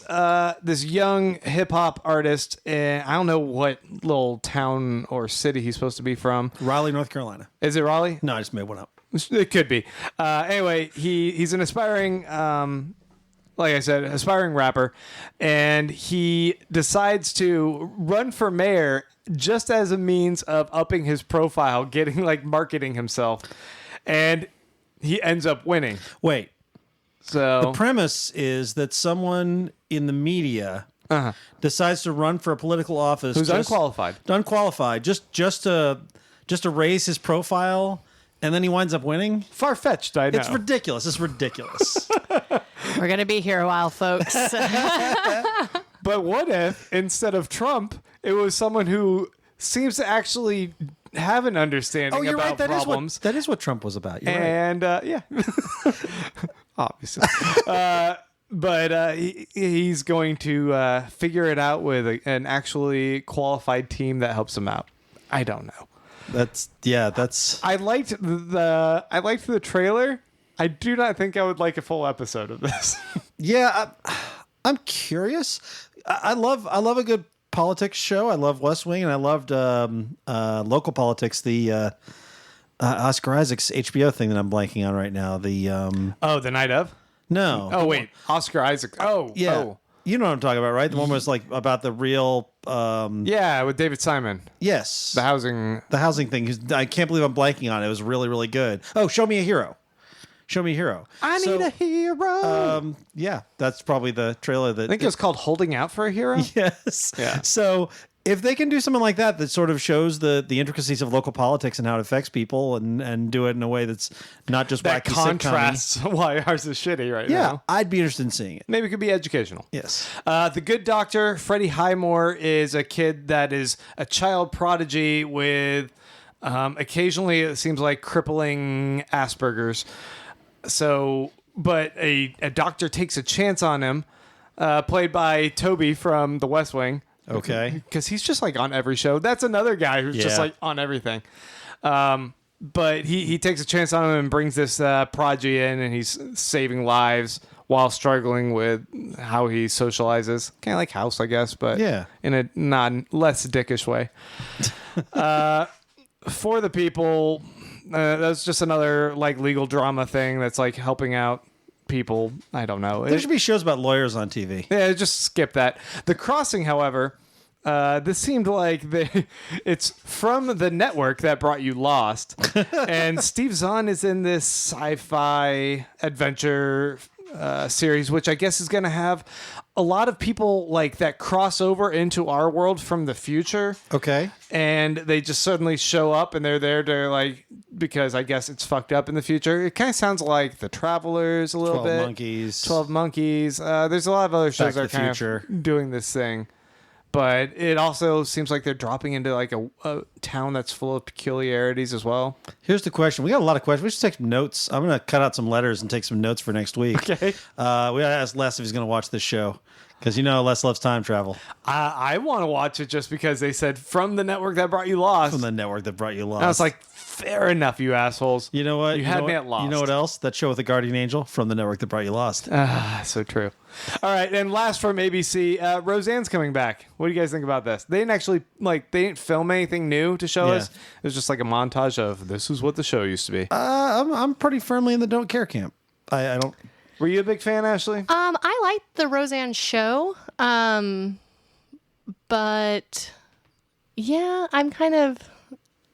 this young hip-hop artist, and I don't know what little town or city he's supposed to be from. Raleigh, North Carolina. Is it Raleigh? No, I just made one up. It could be. Anyway, he's an aspiring... like I said, aspiring rapper, and he decides to run for mayor just as a means of upping his profile, getting like marketing himself, and he ends up winning. Wait. So The premise is that someone in the media decides to run for a political office who's unqualified, just to raise his profile, and then he winds up winning. Far-fetched, I know. It's ridiculous. It's ridiculous. We're going to be here a while, folks. But what if instead of Trump, it was someone who seems to actually have an understanding you're about right. problems? That is what Trump was about. You're right. And yeah, obviously. But he's going to figure it out with an actually qualified team that helps him out. I don't know. That's I liked the trailer. I do not think I would like a full episode of this. Yeah, I'm curious. I love a good politics show. I love West Wing, and I loved local politics. The Oscar Isaac's HBO thing that I'm blanking on right now. The The Night of? no. Oh wait, Oscar Isaac. Oh yeah. Oh. You know what I'm talking about, right? The one was like about the real. Yeah, with David Simon. Yes, The housing. thing. I can't believe I'm blanking on it. It was really, really good. Oh, Show Me a Hero. Show Me a Hero. I need a hero. Yeah, that's probably the trailer that I think it was called Holding Out for a Hero. Yes. Yeah. So if they can do something like that sort of shows the intricacies of local politics and how it affects people and do it in a way that's not just That wacky contrasts why ours is shitty right sitcom-y. Yeah, now. I'd be interested in seeing it. Maybe it could be educational. Yes. The Good Doctor, Freddie Highmore, is a kid that is a child prodigy with occasionally it seems like crippling Asperger's. So, but a doctor takes a chance on him, played by Toby from The West Wing. Okay. Because he's just like on every show. That's another guy who's just Yeah. like on everything. But he takes a chance on him and brings this prodigy in, and he's saving lives while struggling with how he socializes. Kind of like House, I guess, but Yeah. in a less dickish way. For the People, that's just another like legal drama thing that's like helping out people. I don't know. There should be shows about lawyers on TV. Yeah, just skip that. The Crossing, however, this seemed like it's from the network that brought you Lost. And Steve Zahn is in this sci-fi adventure series, which I guess is going to have a lot of people like that cross over into our world from the future. Okay. And they just suddenly show up and they're there to like, because I guess it's fucked up in the future. It kind of sounds like The Travelers a little 12 bit. Monkeys. 12 Monkeys. There's a lot of other shows to that are the kind Future. of doing this thing. But it also seems like they're dropping into like a town that's full of peculiarities as well. Here's the question. We got a lot of questions. We should take some notes. I'm going to cut out some letters and take some notes for next week. Okay. We got to ask Les if he's going to watch this show. Because Les loves time travel. I want to watch it just because they said from the network that brought you Lost. From the network that brought you Lost. I was like, fair enough, you assholes. You know what? You had know me what? at Lost. You know what else? That show with the Guardian Angel from the network that brought you Lost. So true. All right, and last from ABC, Roseanne's coming back. What do you guys think about this? They didn't actually they didn't film anything new to show us. It was just like a montage of this is what the show used to be. I'm pretty firmly in the don't care camp. I don't. Were you a big fan, Ashley? I liked the Roseanne show, but yeah, I'm kind of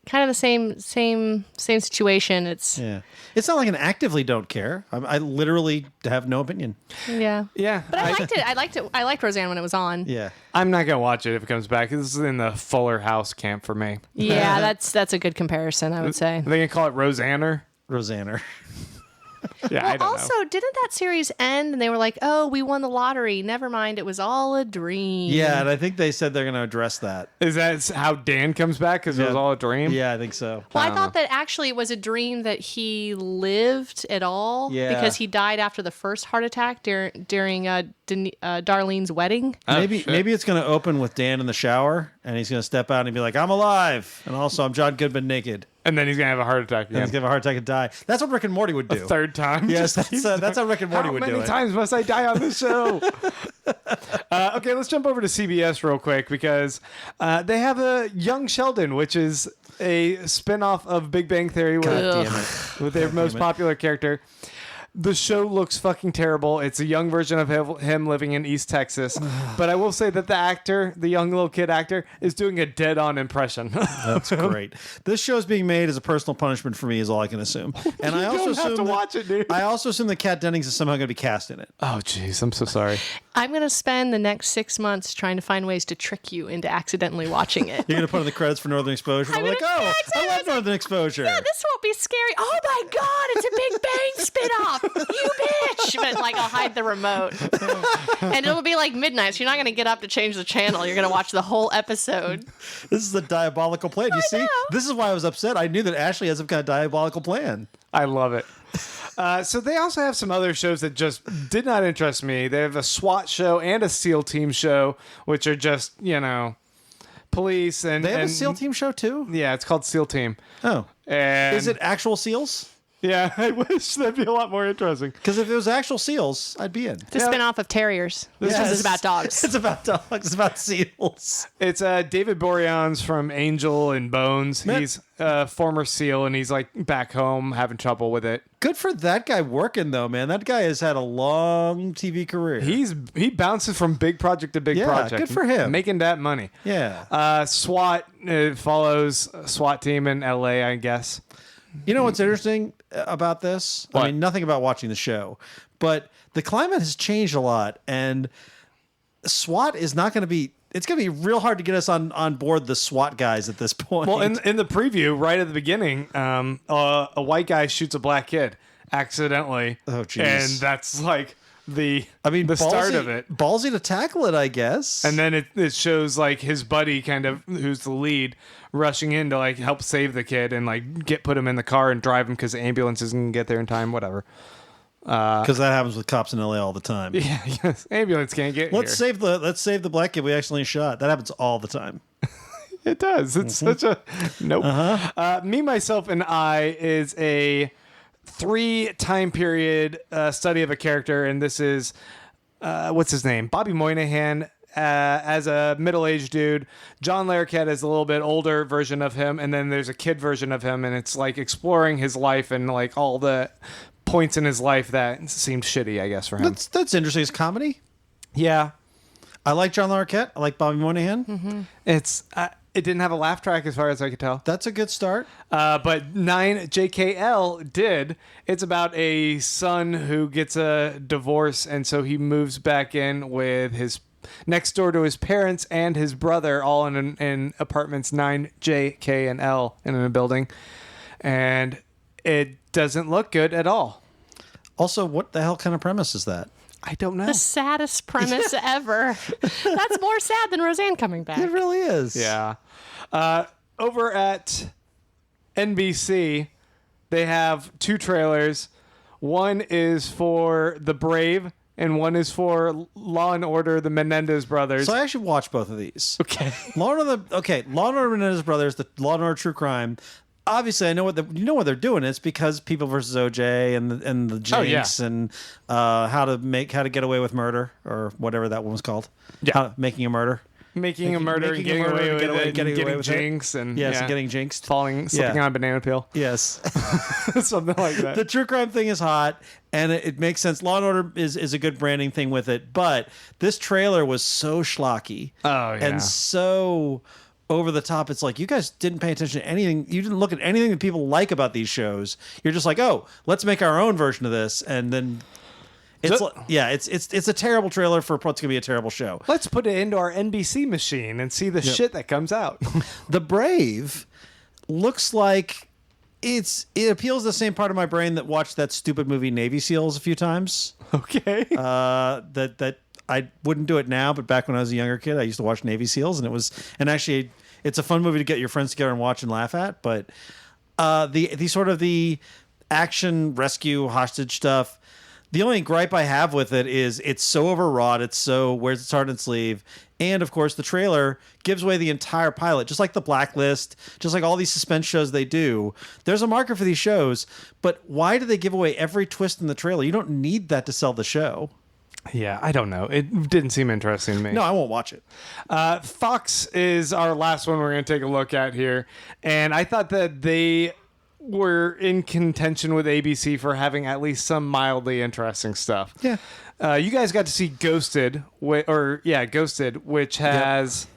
kind of the same situation. It's Yeah. It's not like an actively don't care. I literally have no opinion. yeah. Yeah. But I liked it. I liked Roseanne when it was on. Yeah. I'm not gonna watch it if it comes back. This is in the Fuller House camp for me. Yeah, that's a good comparison, I would say. Are they gonna call it Roseanner? Rosanna. Yeah, I don't Also, know. didn't that series end and they were like, "Oh, we won the lottery. Never mind, it was all a dream." Yeah, and I think they said they're going to address that. Is that how Dan comes back? Because it was all a dream? Yeah, I think so. Well, I thought that actually it was a dream that he lived at all Yeah. because he died after the first heart attack during Darlene's wedding. Maybe shit. maybe it's going to open with Dan in the shower, and he's going to step out and be like, "I'm alive," and also I'm John Goodman naked, And then he's gonna have a heart attack and again. he's going to have a heart attack and die. That's what Rick and Morty would do. Third time? Yes, Just that's how Rick and Morty how would many do it. times must I die on this show? Okay, let's jump over to CBS real quick because they have a Young Sheldon, which is a spin-off of Big Bang Theory God with, damn it. with their most popular character. The show looks fucking terrible. It's a young version of him living in East Texas. But I will say that the actor, the young little kid actor, is doing a dead-on impression. That's great. This show's being made as a personal punishment for me, is all I can assume. And I also don't have assume to that- watch it, dude. I also assume that Kat Dennings is somehow going to be cast in it. Oh, jeez. I'm so sorry. I'm going to spend the next 6 months trying to find ways to trick you into accidentally watching it. You're going to put in the credits for Northern Exposure. I'm I'm like, gonna- oh, yeah, I love Northern Exposure. Yeah, this won't be scary. Oh my God, it's a Big Bang spinoff. You bitch. But like, I'll hide the remote. And it'll be like midnight, so you're not going to get up to change the channel. You're going to watch the whole episode. This is a diabolical plan. You see? know. This is why I was upset. I knew that Ashley has some kind of diabolical plan. I love it. So they also have some other shows that just did not interest me. They have a SWAT show and a SEAL team show, which are just, police and... They have and, a SEAL team show too? Yeah, it's called SEAL Team. Oh. And Is it actual SEALs? Yeah, I wish that'd be a lot more interesting. Because if it was actual SEALs, I'd be in. It's a spinoff of Terriers. This Yes. is about dogs. It's about dogs. It's about SEALs. It's David Boreanaz from Angel and Bones. Man. He's a former SEAL, and he's like back home having trouble with it. Good for that guy working though, man. That guy has had a long TV career. He bounces from big project to big Yeah, project. good for him. Making that money. Yeah. SWAT follows a SWAT team in LA, I guess. You know what's interesting about this? What? I mean, nothing about watching the show, but the climate has changed a lot, and SWAT is not going to be. It's going to be real hard to get us on board the SWAT guys at this point. Well, in the preview, right at the beginning, a white guy shoots a black kid accidentally. Oh, jeez. And that's like the ballsy, start of it. Ballsy to tackle it, I guess. And then it shows like his buddy, kind of who's the lead, rushing in to like help save the kid and like put him in the car and drive him because the ambulance isn't gonna get there in time. Whatever. Because that happens with cops in LA all the time. Yeah, yes. Ambulance can't get Let's here. save the black kid we accidentally shot. That happens all the time. It does. It's such a nope. Me, Myself, and I is a 3 time period study of a character, and this is what's his name? Bobby Moynihan as a middle-aged dude. John Larroquette is a little bit older version of him, and then there's a kid version of him, and it's like exploring his life and like all the points in his life that seemed shitty, I guess, for him. That's interesting. It's comedy. Yeah, I like John Larroquette. I like Bobby Moynihan. it's it didn't have a laugh track as far as I could tell. That's a good start. But 9JKL did. It's about a son who gets a divorce, and so he moves back in with his next door to his parents and his brother, all in apartments 9J, K, and L in a building, and it doesn't look good at all. Also, what the hell kind of premise is that? I don't know. The saddest premise ever. That's more sad than Roseanne coming back. It really is. Yeah. Over at NBC, they have 2 trailers. One is for The Brave, and one is for Law and Order: The Menendez Brothers. So I actually watched both of these. Okay. Law and Order Menendez Brothers, the Law and Order True Crime. Obviously, I know what they're doing. It's because People versus OJ and the Jinx and how to get away with murder or whatever that one was called. Yeah. Making a murder. Making a murder and getting away with it, getting with it. jinx and Yes, and getting jinxed. slipping on a banana peel, Yes. something like that. The true crime thing is hot, and it makes sense. Law and Order is a good branding thing with it, but this trailer was so schlocky. Oh, yeah. And so over the top. It's like you guys didn't pay attention to anything. You didn't look at anything that people like about these shows. You're just like, oh, let's make our own version of this, and then it's it's a terrible trailer for what's gonna be a terrible show. Let's put it into our NBC machine and see the shit that comes out. The Brave looks like it appeals to the same part of my brain that watched that stupid movie Navy SEALs a few times. Okay. That I wouldn't do it now, but back when I was a younger kid, I used to watch Navy SEALs, and actually, it's a fun movie to get your friends together and watch and laugh at. But the sort of the action rescue hostage stuff. The only gripe I have with it is it's so overwrought. It's so wears its heart on its sleeve. And, of course, the trailer gives away the entire pilot, just like The Blacklist, just like all these suspense shows they do. There's a market for these shows, but why do they give away every twist in the trailer? You don't need that to sell the show. Yeah, I don't know. It didn't seem interesting to me. No, I won't watch it. Fox is our last one we're going to take a look at here. And I thought that they were in contention with ABC for having at least some mildly interesting stuff. Yeah. You guys got to see Ghosted, which has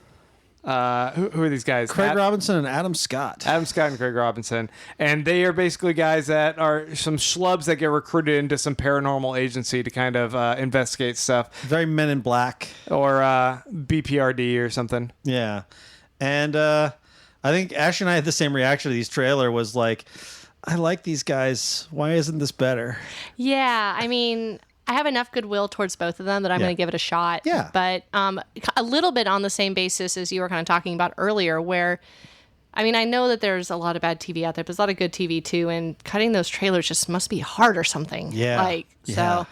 who are these guys? Craig Robinson and Adam Scott. Adam Scott and Craig Robinson, and they are basically guys that are some schlubs that get recruited into some paranormal agency to kind of investigate stuff, Very Men in Black. or BPRD or something. Yeah. And I think Ash and I had the same reaction to these trailer was like, I like these guys. Why isn't this better? Yeah, I mean, I have enough goodwill towards both of them that I'm going to give it a shot. Yeah. But a little bit on the same basis as you were kind of talking about earlier, where, I mean, I know that there's a lot of bad TV out there, but there's a lot of good TV too, and cutting those trailers just must be hard or something. Yeah. So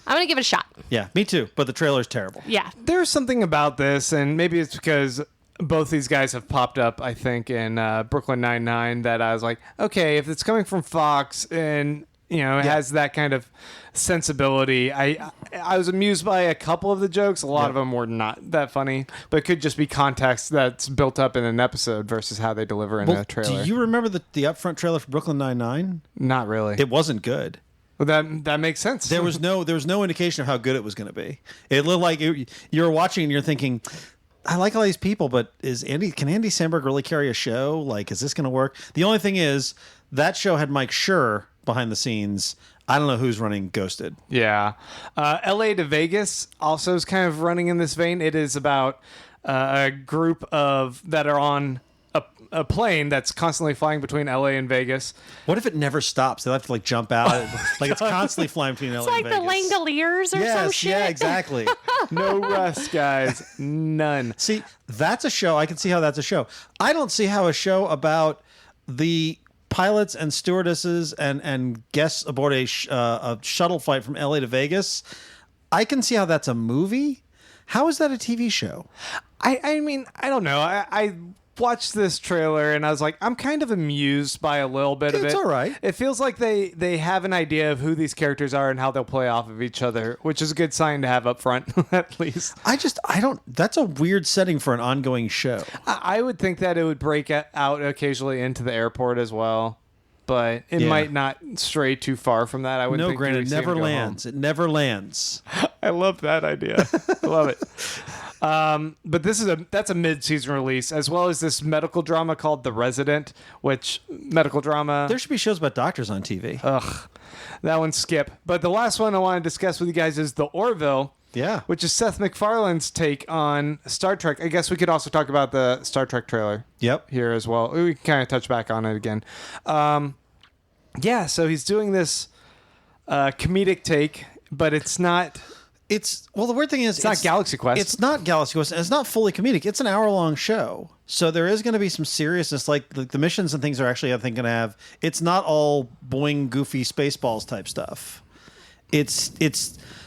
I'm going to give it a shot. Yeah, me too. But the trailer's terrible. Yeah. There's something about this, and maybe it's because both these guys have popped up, I think, in Brooklyn Nine-Nine, that I was like, okay, if it's coming from Fox and, it has that kind of sensibility. I was amused by a couple of the jokes. A lot of them were not that funny, but it could just be context that's built up in an episode versus how they deliver in a trailer. Do you remember the upfront trailer for Brooklyn Nine-Nine? Not really. It wasn't good. Well, that makes sense. There was no indication of how good it was going to be. It looked like you were watching and you're thinking, I like all these people, but can Andy Samberg really carry a show? Like, is this going to work? The only thing is that show had Mike Schur behind the scenes. I don't know who's running Ghosted. Yeah. LA to Vegas also is kind of running in this vein. It is about a group that are on a plane that's constantly flying between LA and Vegas. What if it never stops? They'll have to jump out. Like it's constantly flying between LA It's like and Vegas. the Langoliers or some shit. Yeah, exactly. No rest, guys. None. See, that's a show. I can see how that's a show. I don't see how a show about the pilots and stewardesses and guests aboard a shuttle flight from LA to Vegas. I can see how that's a movie. How is that a TV show? I mean, I don't know. I watched this trailer and I was like, I'm kind of amused by a little bit of it. It's all right. It feels like they have an idea of who these characters are and how they'll play off of each other, which is a good sign to have up front, at least. I don't, that's a weird setting for an ongoing show. I would think that it would break out occasionally into the airport as well, but it might not stray too far from that. I would think granted, you would it see never them go lands. home. It never lands. I love that idea. I love it. But that's a mid-season release, as well as this medical drama called The Resident, which medical drama. There should be shows about doctors on TV. That one skip. But the last one I want to discuss with you guys is The Orville. Yeah. Which is Seth MacFarlane's take on Star Trek. I guess we could also talk about the Star Trek trailer. Yep. Here as well. We can kind of touch back on it again. So he's doing this comedic take, but it's not. The weird thing is it's not Galaxy Quest. It's not Galaxy Quest. And it's not fully comedic. It's an hour-long show, so there is going to be some seriousness. Like the missions and things are actually, I think, going to have. It's not all boing, goofy Spaceballs type stuff. It's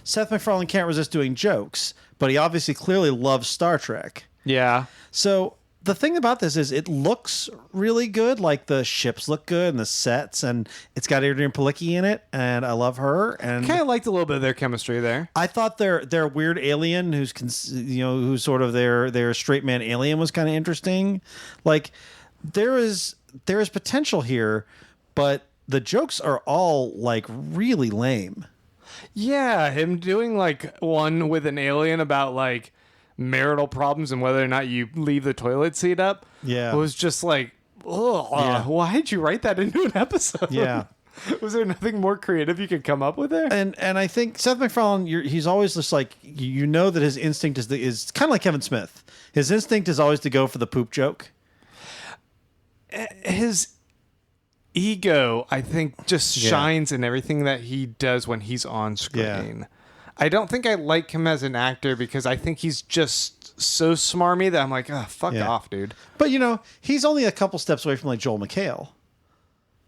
Seth MacFarlane can't resist doing jokes, but he obviously clearly loves Star Trek. Yeah. So the thing about this is it looks really good. Like the ships look good and the sets, and it's got Adrienne Palicki in it, and I love her. And Kind of liked a little bit of their chemistry there. I thought their weird alien who's sort of their straight man alien was kind of interesting. Like there is potential here, but the jokes are all like really lame. Yeah, him doing like one with an alien about like marital problems and whether or not you leave the toilet seat up. Yeah. It was just like, oh, why did you write that into an episode? Yeah. Was there nothing more creative you could come up with there? And I think Seth MacFarlane, he's always just like, you know that his instinct is kind of like Kevin Smith. His instinct is always to go for the poop joke. His ego, I think, just shines in everything that he does when he's on screen. Yeah. I don't think I like him as an actor because I think he's just so smarmy that I'm like, oh, fuck off, dude. But, he's only a couple steps away from like Joel McHale.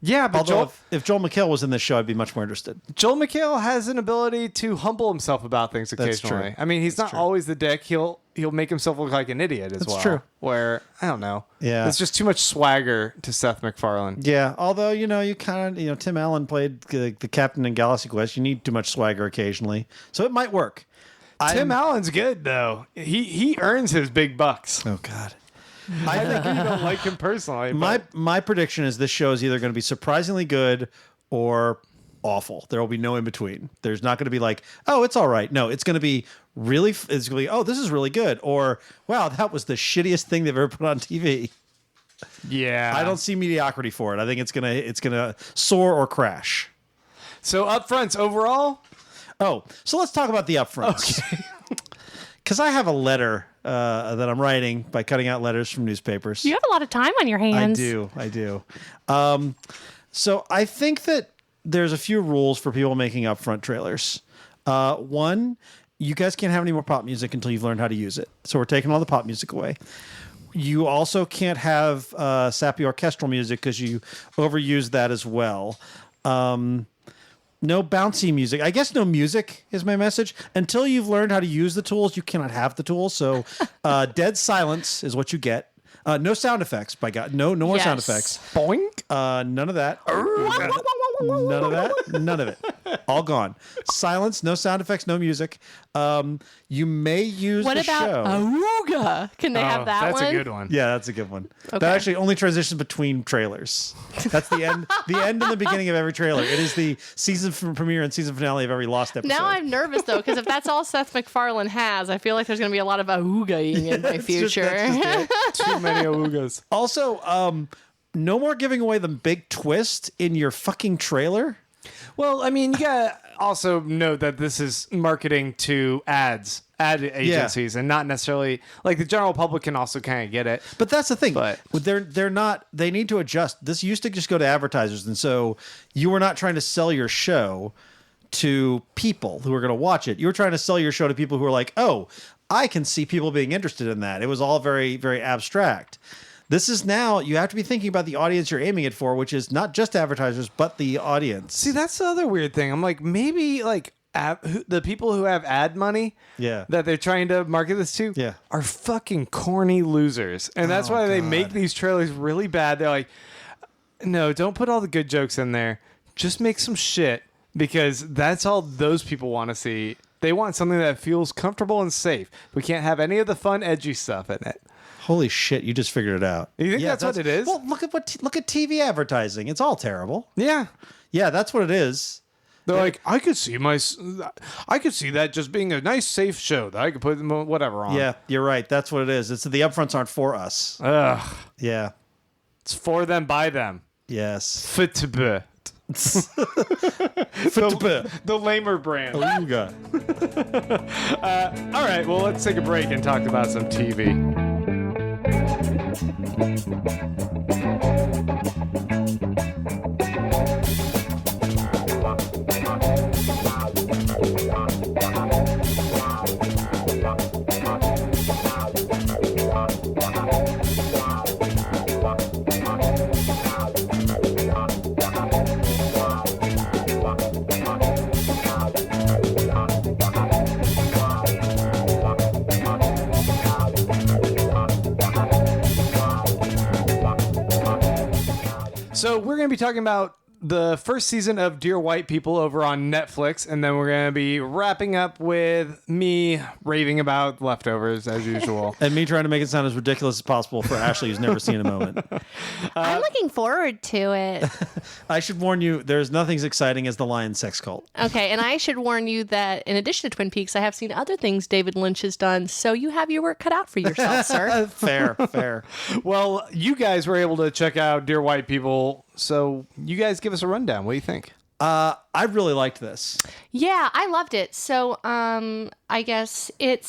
Yeah, but Although if Joel McHale was in this show, I'd be much more interested. Joel McHale has an ability to humble himself about things That's occasionally. true. I mean, he's not always the dick. He'll make himself look like an idiot as well. That's true. Where, I don't know. Yeah. It's just too much swagger to Seth MacFarlane. Yeah, although, you kind of, Tim Allen played the captain in Galaxy Quest. You need too much swagger occasionally. So it might work. Tim Allen's good, though. He earns his big bucks. Oh, God. I think you don't like him personally. My prediction is this show is either going to be surprisingly good or awful. There will be no in between. There's not going to be like, oh, it's all right. No, it's going to be it's going to be, oh, this is really good. Or, wow, that was the shittiest thing they've ever put on TV. Yeah. I don't see mediocrity for it. I think it's gonna soar or crash. So Upfronts overall? Oh, so let's talk about the Upfronts. Okay. Because I have a letter that I'm writing by cutting out letters from newspapers. You have a lot of time on your hands. I do. So I think that there's a few rules for people making upfront trailers. One, you guys can't have any more pop music until you've learned how to use it. So we're taking all the pop music away. You also can't have sappy orchestral music because you overuse that as well. No bouncy music. I guess no music is my message. Until you've learned how to use the tools, you cannot have the tools. So dead silence is what you get. No sound effects, by God. No more sound effects. Boink. None of that. None of that. None of it. All gone. Silence, no sound effects, no music. You may use What the about show. Aruga? Can they have that That's one? a good one. Yeah, that's a good one. Okay. That actually only transitions between trailers. That's the end. The end and the beginning of every trailer. It is the season premiere and season finale of every Lost episode. Now I'm nervous though, because if that's all Seth MacFarlane has, I feel like there's going to be a lot of Aruga-ing in my future. That's just it. Too many awugas. Also, no more giving away the big twist in your fucking trailer. Well, I mean, you gotta also note that this is marketing to ad agencies, and not necessarily like the general public can also kind of get it. But that's the thing. But- they're not. They need to adjust. This used to just go to advertisers, and so you were not trying to sell your show to people who are going to watch it. You were trying to sell your show to people who are like, oh, I can see people being interested in that. It was all very, very abstract. This is now, you have to be thinking about the audience you're aiming it for, which is not just advertisers, but the audience. See, that's the other weird thing. I'm like, maybe like the people who have ad money that they're trying to market this to are fucking corny losers. And that's why they make these trailers really bad. They're like, no, don't put all the good jokes in there. Just make some shit, because that's all those people want to see. They want something that feels comfortable and safe. We can't have any of the fun, edgy stuff in it. Holy shit, you just figured it out. You think that's what it is? Well, look at TV advertising. It's all terrible. Yeah. Yeah, that's what it is. They're like, I could see that just being a nice, safe show that I could put whatever on. Yeah, you're right. That's what it is. It's the upfronts aren't for us. Ugh. Yeah. It's for them, by them. Yes. Fitbit. The lamer brand. Ooga. All right, well, let's take a break and talk about some TV. So we're going to be talking about the first season of Dear White People over on Netflix, and then we're going to be wrapping up with me raving about Leftovers as usual. And me trying to make it sound as ridiculous as possible for Ashley, who's never seen a moment. I'm looking forward to it. I should warn you, there's nothing as exciting as the Lion sex cult. Okay, and I should warn you that in addition to Twin Peaks, I have seen other things David Lynch has done, so you have your work cut out for yourself, sir. Fair. Well, you guys were able to check out Dear White People, so you guys give us a rundown. What do you think? I really liked this. Yeah, I loved it. So, I guess it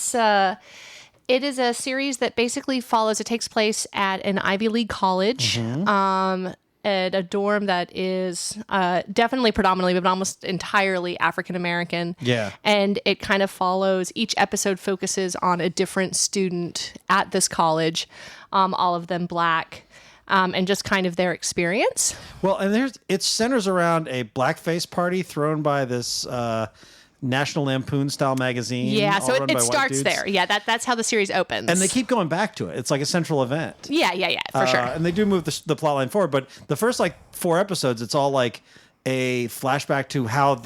is a series that basically follows. It takes place at an Ivy League college, at a dorm that is definitely predominantly, but almost entirely African American. Yeah. And it kind of follows. Each episode focuses on a different student at this college, all of them Black. And just kind of their experience. Well, and it centers around a blackface party thrown by this National Lampoon style magazine. Yeah, so all run by it white starts dudes. there. Yeah, that's how the series opens. And they keep going back to it. It's like a central event. Yeah, for sure. And they do move the plot line forward, but the first 4 episodes, it's all like a flashback to how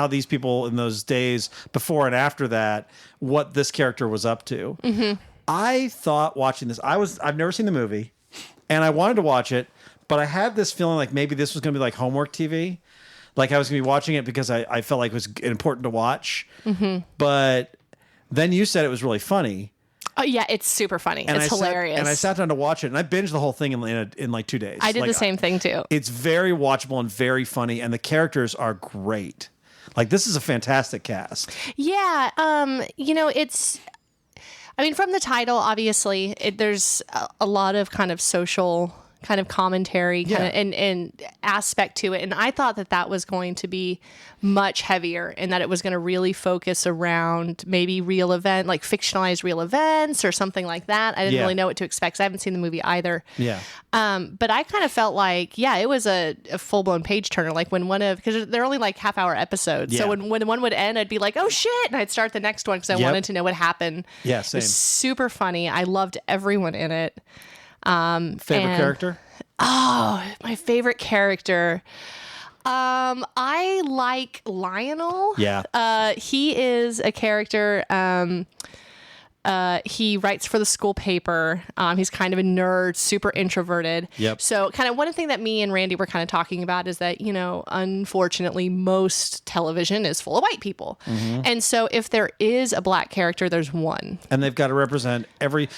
these people in those days before and after that, what this character was up to. Mm-hmm. I thought watching this, I've never seen the movie. And I wanted to watch it, but I had this feeling like maybe this was going to be like homework TV. Like I was going to be watching it because I felt like it was important to watch. Mm-hmm. But then you said it was really funny. Oh, yeah, it's super funny. It's hilarious. And I sat down to watch it, and I binged the whole thing in like 2 days. I did the same thing, too. It's very watchable and very funny, and the characters are great. Like, this is a fantastic cast. Yeah, it's... I mean, from the title, obviously, there's a lot of kind of social kind of commentary and aspect to it. And I thought that was going to be much heavier and that it was going to really focus around maybe real event, like fictionalized real events or something like that. I didn't really know what to expect 'cause I haven't seen the movie either. Yeah. But I kind of felt like, it was a full-blown page turner. Like when because they're only like half-hour episodes. So when one would end, I'd be like, oh shit. And I'd start the next one because I wanted to know what happened. Yeah, same. It was super funny. I loved everyone in it. Favorite character? Oh, my favorite character. I like Lionel. Yeah. He is a character. He writes for the school paper. He's kind of a nerd, super introverted. Yep. So kind of one thing that me and Randy were kind of talking about is that, unfortunately, most television is full of white people. Mm-hmm. And so if there is a Black character, there's one. And they've got to represent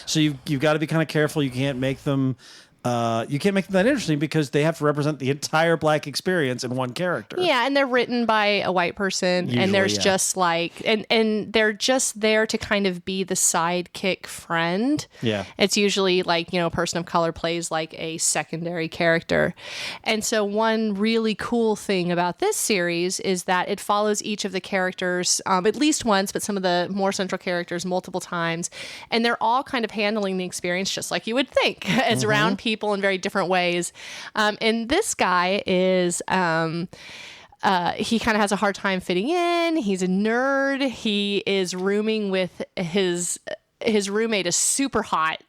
so you've got to be kind of careful. You can't make them that interesting because they have to represent the entire Black experience in one character. Yeah, and they're written by a white person, Usually, and there's just and they're just there to kind of be the sidekick friend. Yeah. It's usually like, a person of color plays like a secondary character. And so one really cool thing about this series is that it follows each of the characters at least once, but some of the more central characters multiple times, and they're all kind of handling the experience just like you would think as around people in very different ways. And this guy is he kind of has a hard time fitting in. He's a nerd. He is rooming with his roommate, a super hot,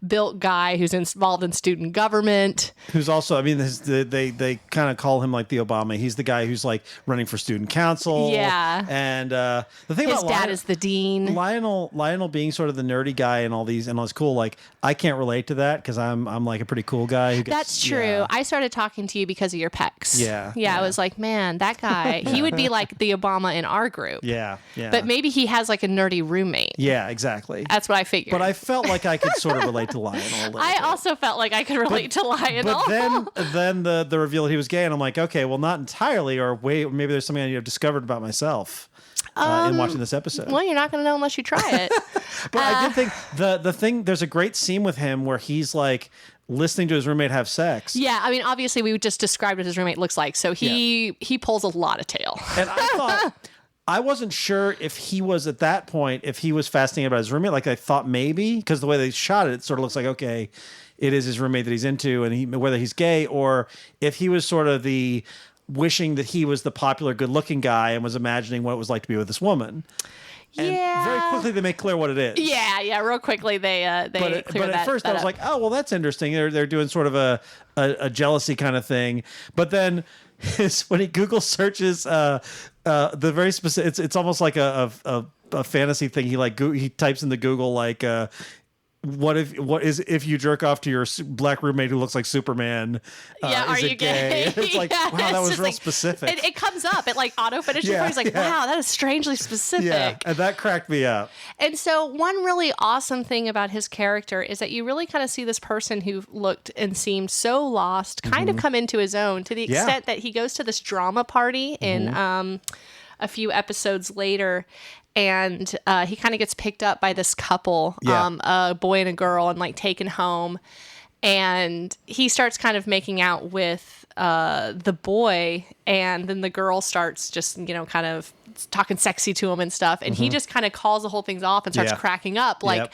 built guy who's involved in student government. Who's also, they kind of call him like the Obama. He's the guy who's like running for student council. Yeah. And the thing His about dad is the dean. Lionel being sort of the nerdy guy and all this cool. Like, I can't relate to that because I'm like a pretty cool guy. That's true. Yeah. I started talking to you because of your pecs. Yeah. I was like, man, that guy, he would be like the Obama in our group. Yeah. But maybe he has like a nerdy roommate. Yeah, exactly. That's what I figured. But I felt like I could sort of relate to Lionel a little I bit. also felt like I could relate to Lionel. But then the reveal that he was gay, and I'm like, okay, well, not entirely, or wait, maybe there's something I have discovered about myself in watching this episode. Well, you're not going to know unless you try it. But I did think the thing. There's a great scene with him where he's like listening to his roommate have sex. Yeah, obviously we just described what his roommate looks like, so he pulls a lot of tail. And I thought. I wasn't sure if he was at that point, if he was fascinated about his roommate. Like I thought maybe, because the way they shot it, it sort of looks like, okay, it is his roommate that he's into, and whether he's gay or if he was sort of the wishing that he was the popular, good-looking guy and was imagining what it was like to be with this woman. And very quickly they make clear what it is. Yeah, real quickly they clear but at first I was like, oh, well, that's interesting. They're doing sort of a jealousy kind of thing. But then is when he Google searches the very specific. It's almost like a fantasy thing. He types into Google like. What if you jerk off to your black roommate who looks like Superman? Are is you it gay? It's like, Yeah, wow, that it's was just real like- specific. It comes up. It like auto finishes. Yeah, He's like, wow, that is strangely specific. Yeah, and that cracked me up. And so one really awesome thing about his character is that you really kind of see this person who looked and seemed so lost kind of come into his own to the Yeah. extent that he goes to this drama party in a few episodes later. And he kind of gets picked up by this couple, Yeah. a boy and a girl, and like taken home. And he starts kind of making out with the boy, and then the girl starts just, kind of talking sexy to him and stuff. And he just kind of calls the whole thing off and starts Yeah. cracking up. Like, Yep.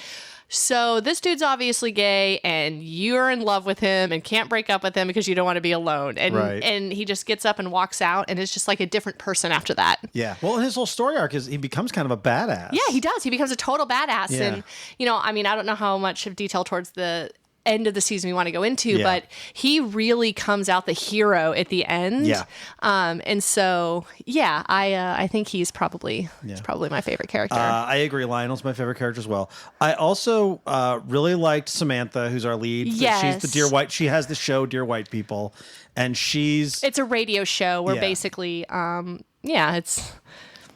so this dude's obviously gay, and you're in love with him and can't break up with him because you don't want to be alone. And Right. and he just gets up and walks out, and it's just like a different person after that. Yeah. Well, and his whole story arc is he becomes kind of a badass. Yeah, he does. He becomes a total badass. Yeah. And, I don't know how much of detail towards the end of the season we want to go into, Yeah. but he really comes out the hero at the end. Yeah. And so, yeah, I think he's probably my favorite character. I agree. Lionel's my favorite character as well. I also really liked Samantha, who's our lead. Yes. She's the Dear White. She has the show Dear White People, and she's It's a radio show where Yeah. basically,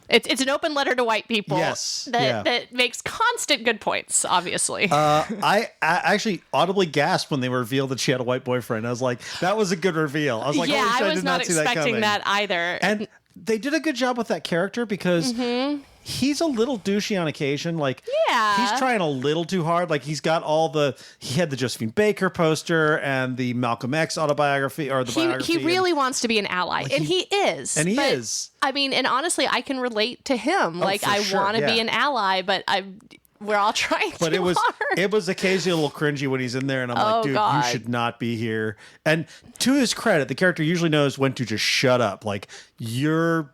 it's an open letter to white people. Yes, yeah. that makes constant good points. Obviously, I actually audibly gasped when they revealed that she had a white boyfriend. I was like, that was a good reveal. I was like, yeah, holy shit, I I was did not not see that expecting coming. that either. And they did a good job with that character because he's a little douchey on occasion. Like, Yeah. he's trying a little too hard. Like, he had the Josephine Baker poster and the Malcolm X autobiography or the biography. He really wants to be an ally, and he is. And he but, is. I mean, and honestly, I can relate to him. Like, for I sure, want to be yeah. an ally, but we're all trying But too hard. it was occasionally a little cringy when he's in there, and I'm like, Oh, dude, God. you should not be here. And to his credit, the character usually knows when to just shut up. Like, you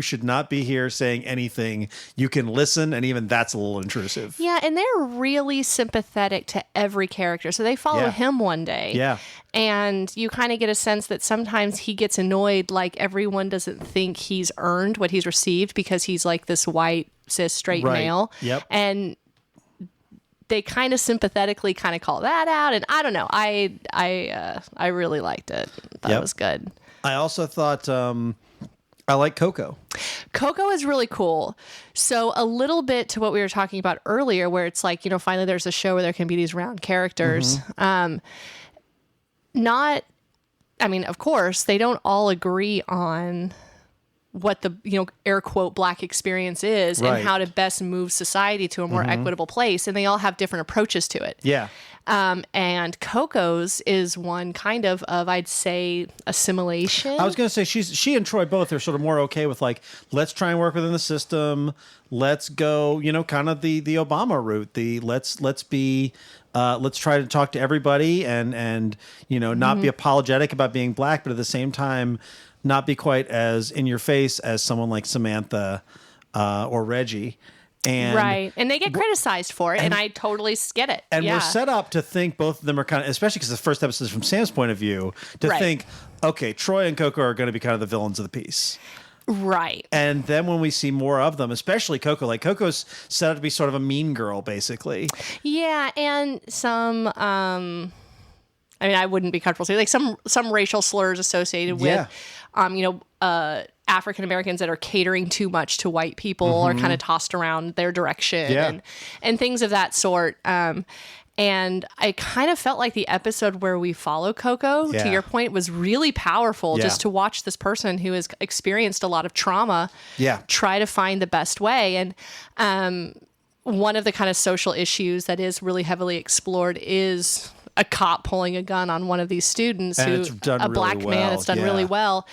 should not be here saying anything. You can listen, and even that's a little intrusive. Yeah, and they're really sympathetic to every character. So they follow Yeah. him one day. Yeah. And you kind of get a sense that sometimes he gets annoyed, like everyone doesn't think he's earned what he's received because he's like this white, cis, straight Right. male. Yep. And they kind of sympathetically kind of call that out. And I don't know. I really liked it. Thought Yep. it was good. I also thought I like Coco. Coco is really cool. So a little bit to what we were talking about earlier, where it's like, finally there's a show where there can be these round characters. Of course, they don't all agree on what the, air quote, black experience is Right. and how to best move society to a more equitable place. And they all have different approaches to it. Yeah. And Coco's is one kind of, I'd say, assimilation. I was going to say she and Troy both are sort of more okay with like, let's try and work within the system. Let's go, kind of the Obama route. Let's try to talk to everybody and not be apologetic about being black, but at the same time, not be quite as in your face as someone like Samantha or Reggie. And right. And they get criticized for it, and I totally get it. And yeah. we're set up to think both of them are kind of, especially because the first episode is from Sam's point of view, to Right. think, okay, Troy and Coco are going to be kind of the villains of the piece. Right. And then when we see more of them, especially Coco, like Coco's set up to be sort of a mean girl, basically. Yeah, and some I wouldn't be comfortable saying like some racial slurs associated with African Americans that are catering too much to white people or kind of tossed around their direction and things of that sort. And I kind of felt like the episode where we follow Coco, to your point, was really powerful just to watch this person who has experienced a lot of trauma try to find the best way. And one of the kind of social issues that is really heavily explored is a cop pulling a gun on one of these students And who it's done a really black man. well, It's done really well.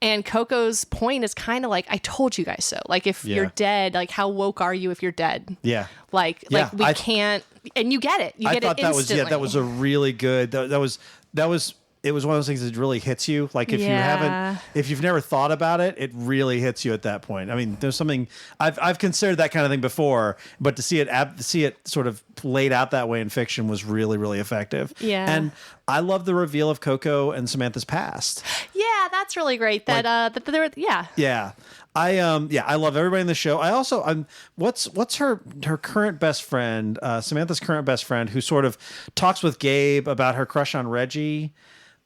And Coco's point is kind of like, I told you guys so. Like, if you're dead, like, how woke are you if you're dead? Yeah. Like we can't, and you get it. You get it instantly. That was a really good, it was one of those things that really hits you. Like if you've never thought about it, it really hits you at that point. I mean, there's something I've considered that kind of thing before, but to see it sort of laid out that way in fiction was really, really effective. Yeah. And I love the reveal of Coco and Samantha's past. Yeah, that's really great. That there were, yeah. Yeah. I love everybody in the show. I also what's her current best friend, Samantha's current best friend, who sort of talks with Gabe about her crush on Reggie.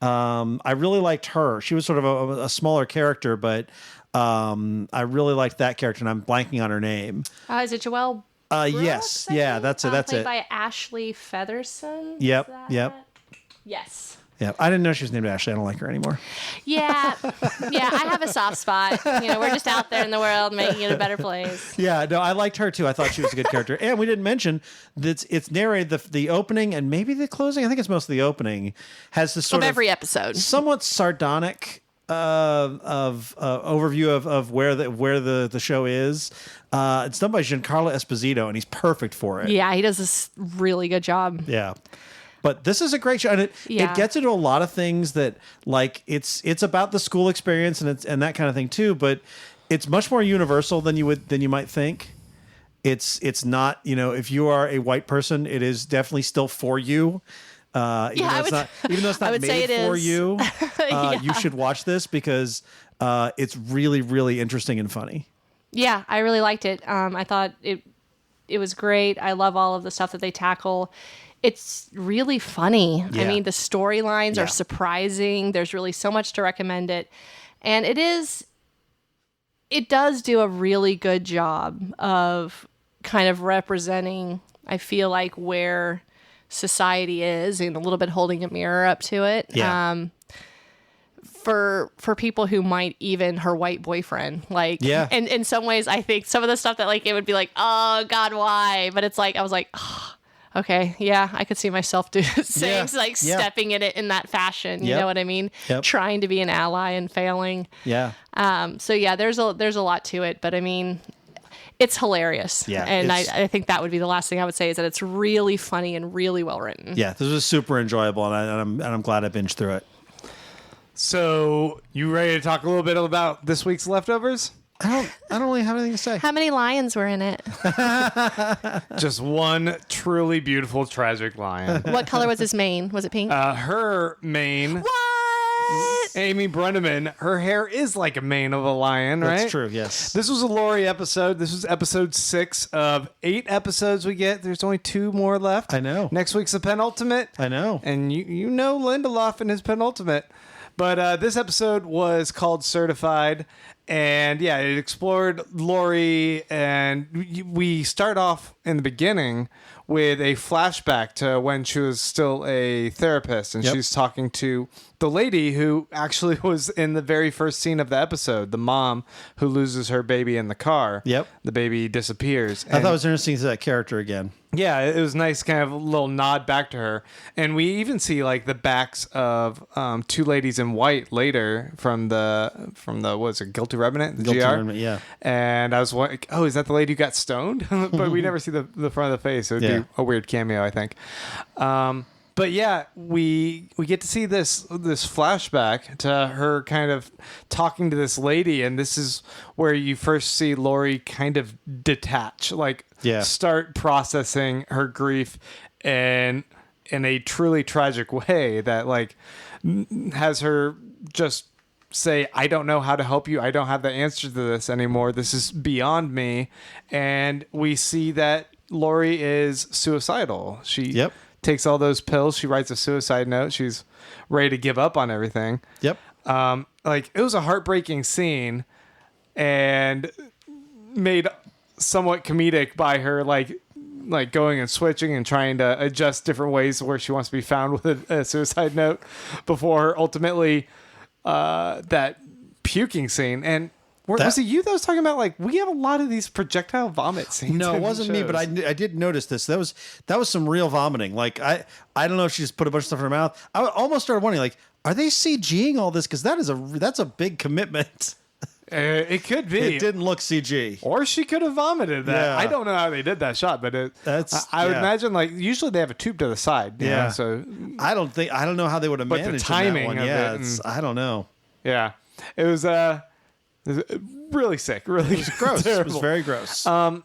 I really liked her. She was sort of a smaller character, but I really liked that character, and I'm blanking on her name. Is it Joelle? Yes. Yeah, that's it. That's played it. by Ashley Featherston. Yep. Is that Yep. it? Yes. Yeah, I didn't know she was named Ashley. I don't like her anymore. Yeah, I have a soft spot. We're just out there in the world making it a better place. Yeah, no, I liked her too. I thought she was a good character. And we didn't mention that it's narrated the opening and maybe the closing. I think it's mostly the opening. Has this sort of every episode, somewhat sardonic overview of where the show is. It's done by Giancarlo Esposito, and he's perfect for it. Yeah, he does this really good job. Yeah. But this is a great show, and it gets into a lot of things that, like, it's about the school experience and that kind of thing too. But it's much more universal than you might think. It's not, if you are a white person, it is definitely still for you. Even though it's not made for you, you should watch this because it's really, really interesting and funny. Yeah, I really liked it. I thought it was great. I love all of the stuff that they tackle. It's really funny. Yeah. I mean, the storylines are surprising. There's really so much to recommend it. And it does do a really good job of kind of representing, I feel like, where society is and a little bit holding a mirror up to it. Yeah. For people who might even her white boyfriend, and in some ways, I think some of the stuff that it would be like, oh God, why? But it's like, I was like, oh, okay, yeah, I could see myself stepping in it in that fashion. You know what I mean? Yep. Trying to be an ally and failing. Yeah. So yeah, there's a lot to it, but I mean, it's hilarious. Yeah. And I think that would be the last thing I would say is that it's really funny and really well written. Yeah, this was super enjoyable, and I'm glad I binged through it. So, you ready to talk a little bit about this week's leftovers? I don't really have anything to say. How many lions were in it? Just one truly beautiful, tragic lion. What color was his mane? Was it pink? Her mane. What? Amy Brenneman, her hair is like a mane of a lion, right? That's true, yes. This was a Lori episode. This was episode 6 of 8 episodes we get. There's only 2 more left. I know. Next week's the penultimate. I know. And you know Lindelof and his penultimate. But this episode was called Certified. And yeah, it explored Lori, and we start off in the beginning with a flashback to when she was still a therapist, and she's talking to the lady who actually was in the very first scene of the episode, the mom who loses her baby in the car. Yep. The baby disappears. I thought it was interesting to see that character again. Yeah, it was nice, kind of a little nod back to her. And we even see the backs of 2 ladies in white later from the what was it, Guilty Remnant, the Guilty GR? Remnant, yeah. And I was like, oh, is that the lady who got stoned? But we never see the front of the face. It would be a weird cameo, I think. But yeah, we get to see this flashback to her kind of talking to this lady, and this is where you first see Lori kind of detach, start processing her grief in a truly tragic way that has her just say, I don't know how to help you. I don't have the answer to this anymore. This is beyond me. And we see that Lori is suicidal. She takes all those pills. She writes a suicide note. She's ready to give up on everything. Yep. It was a heartbreaking scene and made somewhat comedic by her, going and switching and trying to adjust different ways where she wants to be found with a suicide note before ultimately that puking scene. And was it you that was talking about we have a lot of these projectile vomit scenes? No, it wasn't me, but I did notice this. That was some real vomiting. I don't know if she just put a bunch of stuff in her mouth. I almost started wondering, are they CGing all this? Because that's a big commitment. It could be. It didn't look CG. Or she could have vomited that. Yeah. I don't know how they did that shot, but I would imagine usually they have a tube to the side. You know, so I don't know how they would have managed the timing that one. of Yeah, I don't know. Yeah, it was really sick. Really, it was gross. It was very gross. I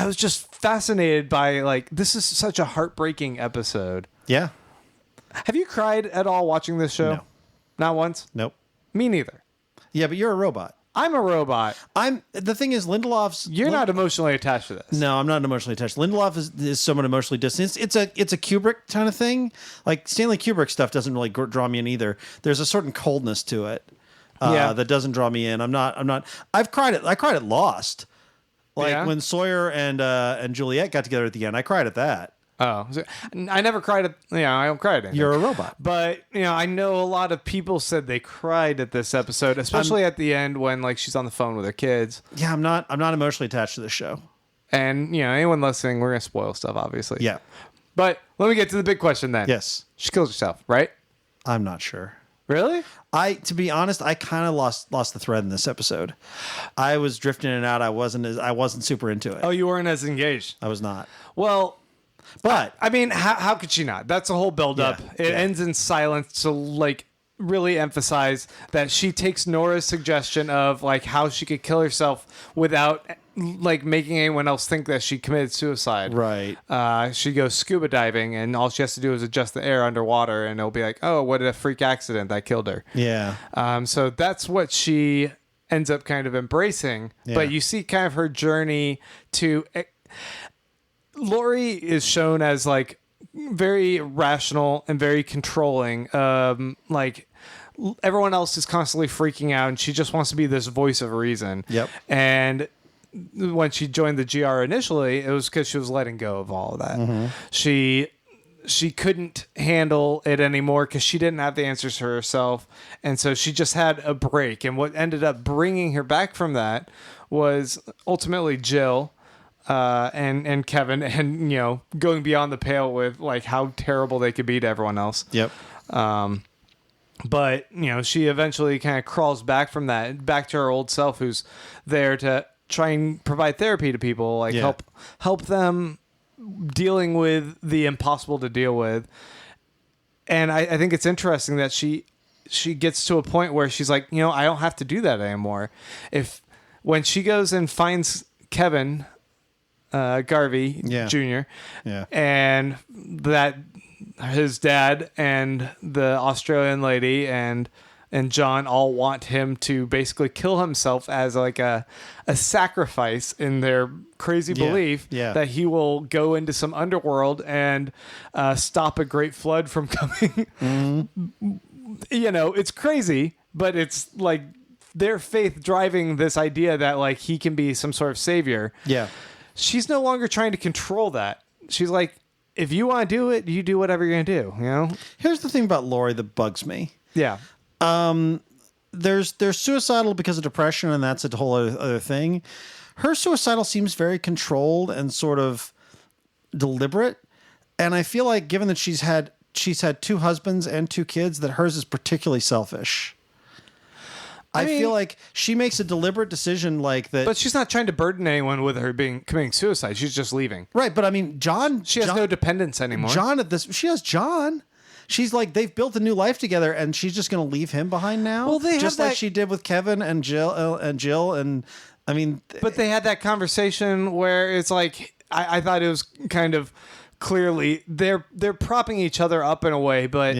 was just fascinated by this is such a heartbreaking episode. Yeah. Have you cried at all watching this show? No. Not once? Nope. Me neither. Yeah, but you're a robot. I'm a robot. The thing is, Lindelof's. You're not emotionally attached to this. No, I'm not emotionally attached. Lindelof is somewhat emotionally distant. It's a Kubrick kind of thing. Like Stanley Kubrick stuff doesn't really draw me in either. There's a certain coldness to it that doesn't draw me in. I'm not. I've cried at. I cried at Lost. Like when Sawyer and Juliet got together at the end. I cried at that. Oh, I never cried at. I don't cry at anything. You're a robot. But I know a lot of people said they cried at this episode, especially at the end when like she's on the phone with her kids. Yeah, I'm not emotionally attached to this show. And anyone listening, we're gonna spoil stuff, obviously. Yeah. But let me get to the big question then. Yes. She kills herself, right? I'm not sure. Really? To be honest, I kind of lost the thread in this episode. I was drifting in and out. I wasn't super into it. Oh, you weren't as engaged. I was not. Well. But I mean, how could she not? That's a whole build-up. It ends in silence to like really emphasize that she takes Nora's suggestion of like how she could kill herself without like making anyone else think that she committed suicide. Right. She goes scuba diving, and all she has to do is adjust the air underwater, and it'll be like, oh, what a freak accident that killed her. Yeah. So that's what she ends up kind of embracing. Yeah. But you see kind of her journey to. Lori is shown as like very rational and very controlling. Like everyone else is constantly freaking out, and she just wants to be this voice of reason. Yep. And when she joined the GR initially, it was because she was letting go of all of that. Mm-hmm. She couldn't handle it anymore because she didn't have the answers for herself, and so she just had a break. And what ended up bringing her back from that was ultimately Jill. And Kevin, and going beyond the pale with like how terrible they could be to everyone else. Yep. But she eventually kind of crawls back from that, back to her old self, who's there to try and provide therapy to people, like help them dealing with the impossible to deal with. And I think it's interesting that she gets to a point where she's like, I don't have to do that anymore. When she goes and finds Kevin. Garvey Jr. Yeah. And that his dad and the Australian lady and John all want him to basically kill himself as like a sacrifice in their crazy belief that he will go into some underworld and stop a great flood from coming. Mm-hmm. It's crazy, but it's like their faith driving this idea that like he can be some sort of savior. Yeah. She's no longer trying to control that. She's like, if you want to do it, you do whatever you're going to do, Here's the thing about Lori that bugs me. Yeah. There's suicidal because of depression, and that's a whole other thing. Her suicidal seems very controlled and sort of deliberate. And I feel like given that she's had 2 husbands and 2 kids, that hers is particularly selfish. I feel like she makes a deliberate decision like that. But she's not trying to burden anyone with her committing suicide. She's just leaving. Right, but I mean, She has no dependence anymore. She has John. She's like, they've built a new life together, and she's just going to leave him behind now. Well, they just like she did with Kevin and Jill, and I mean. But they had that conversation where it's like I thought it was kind of. Clearly, they're propping each other up in a way, but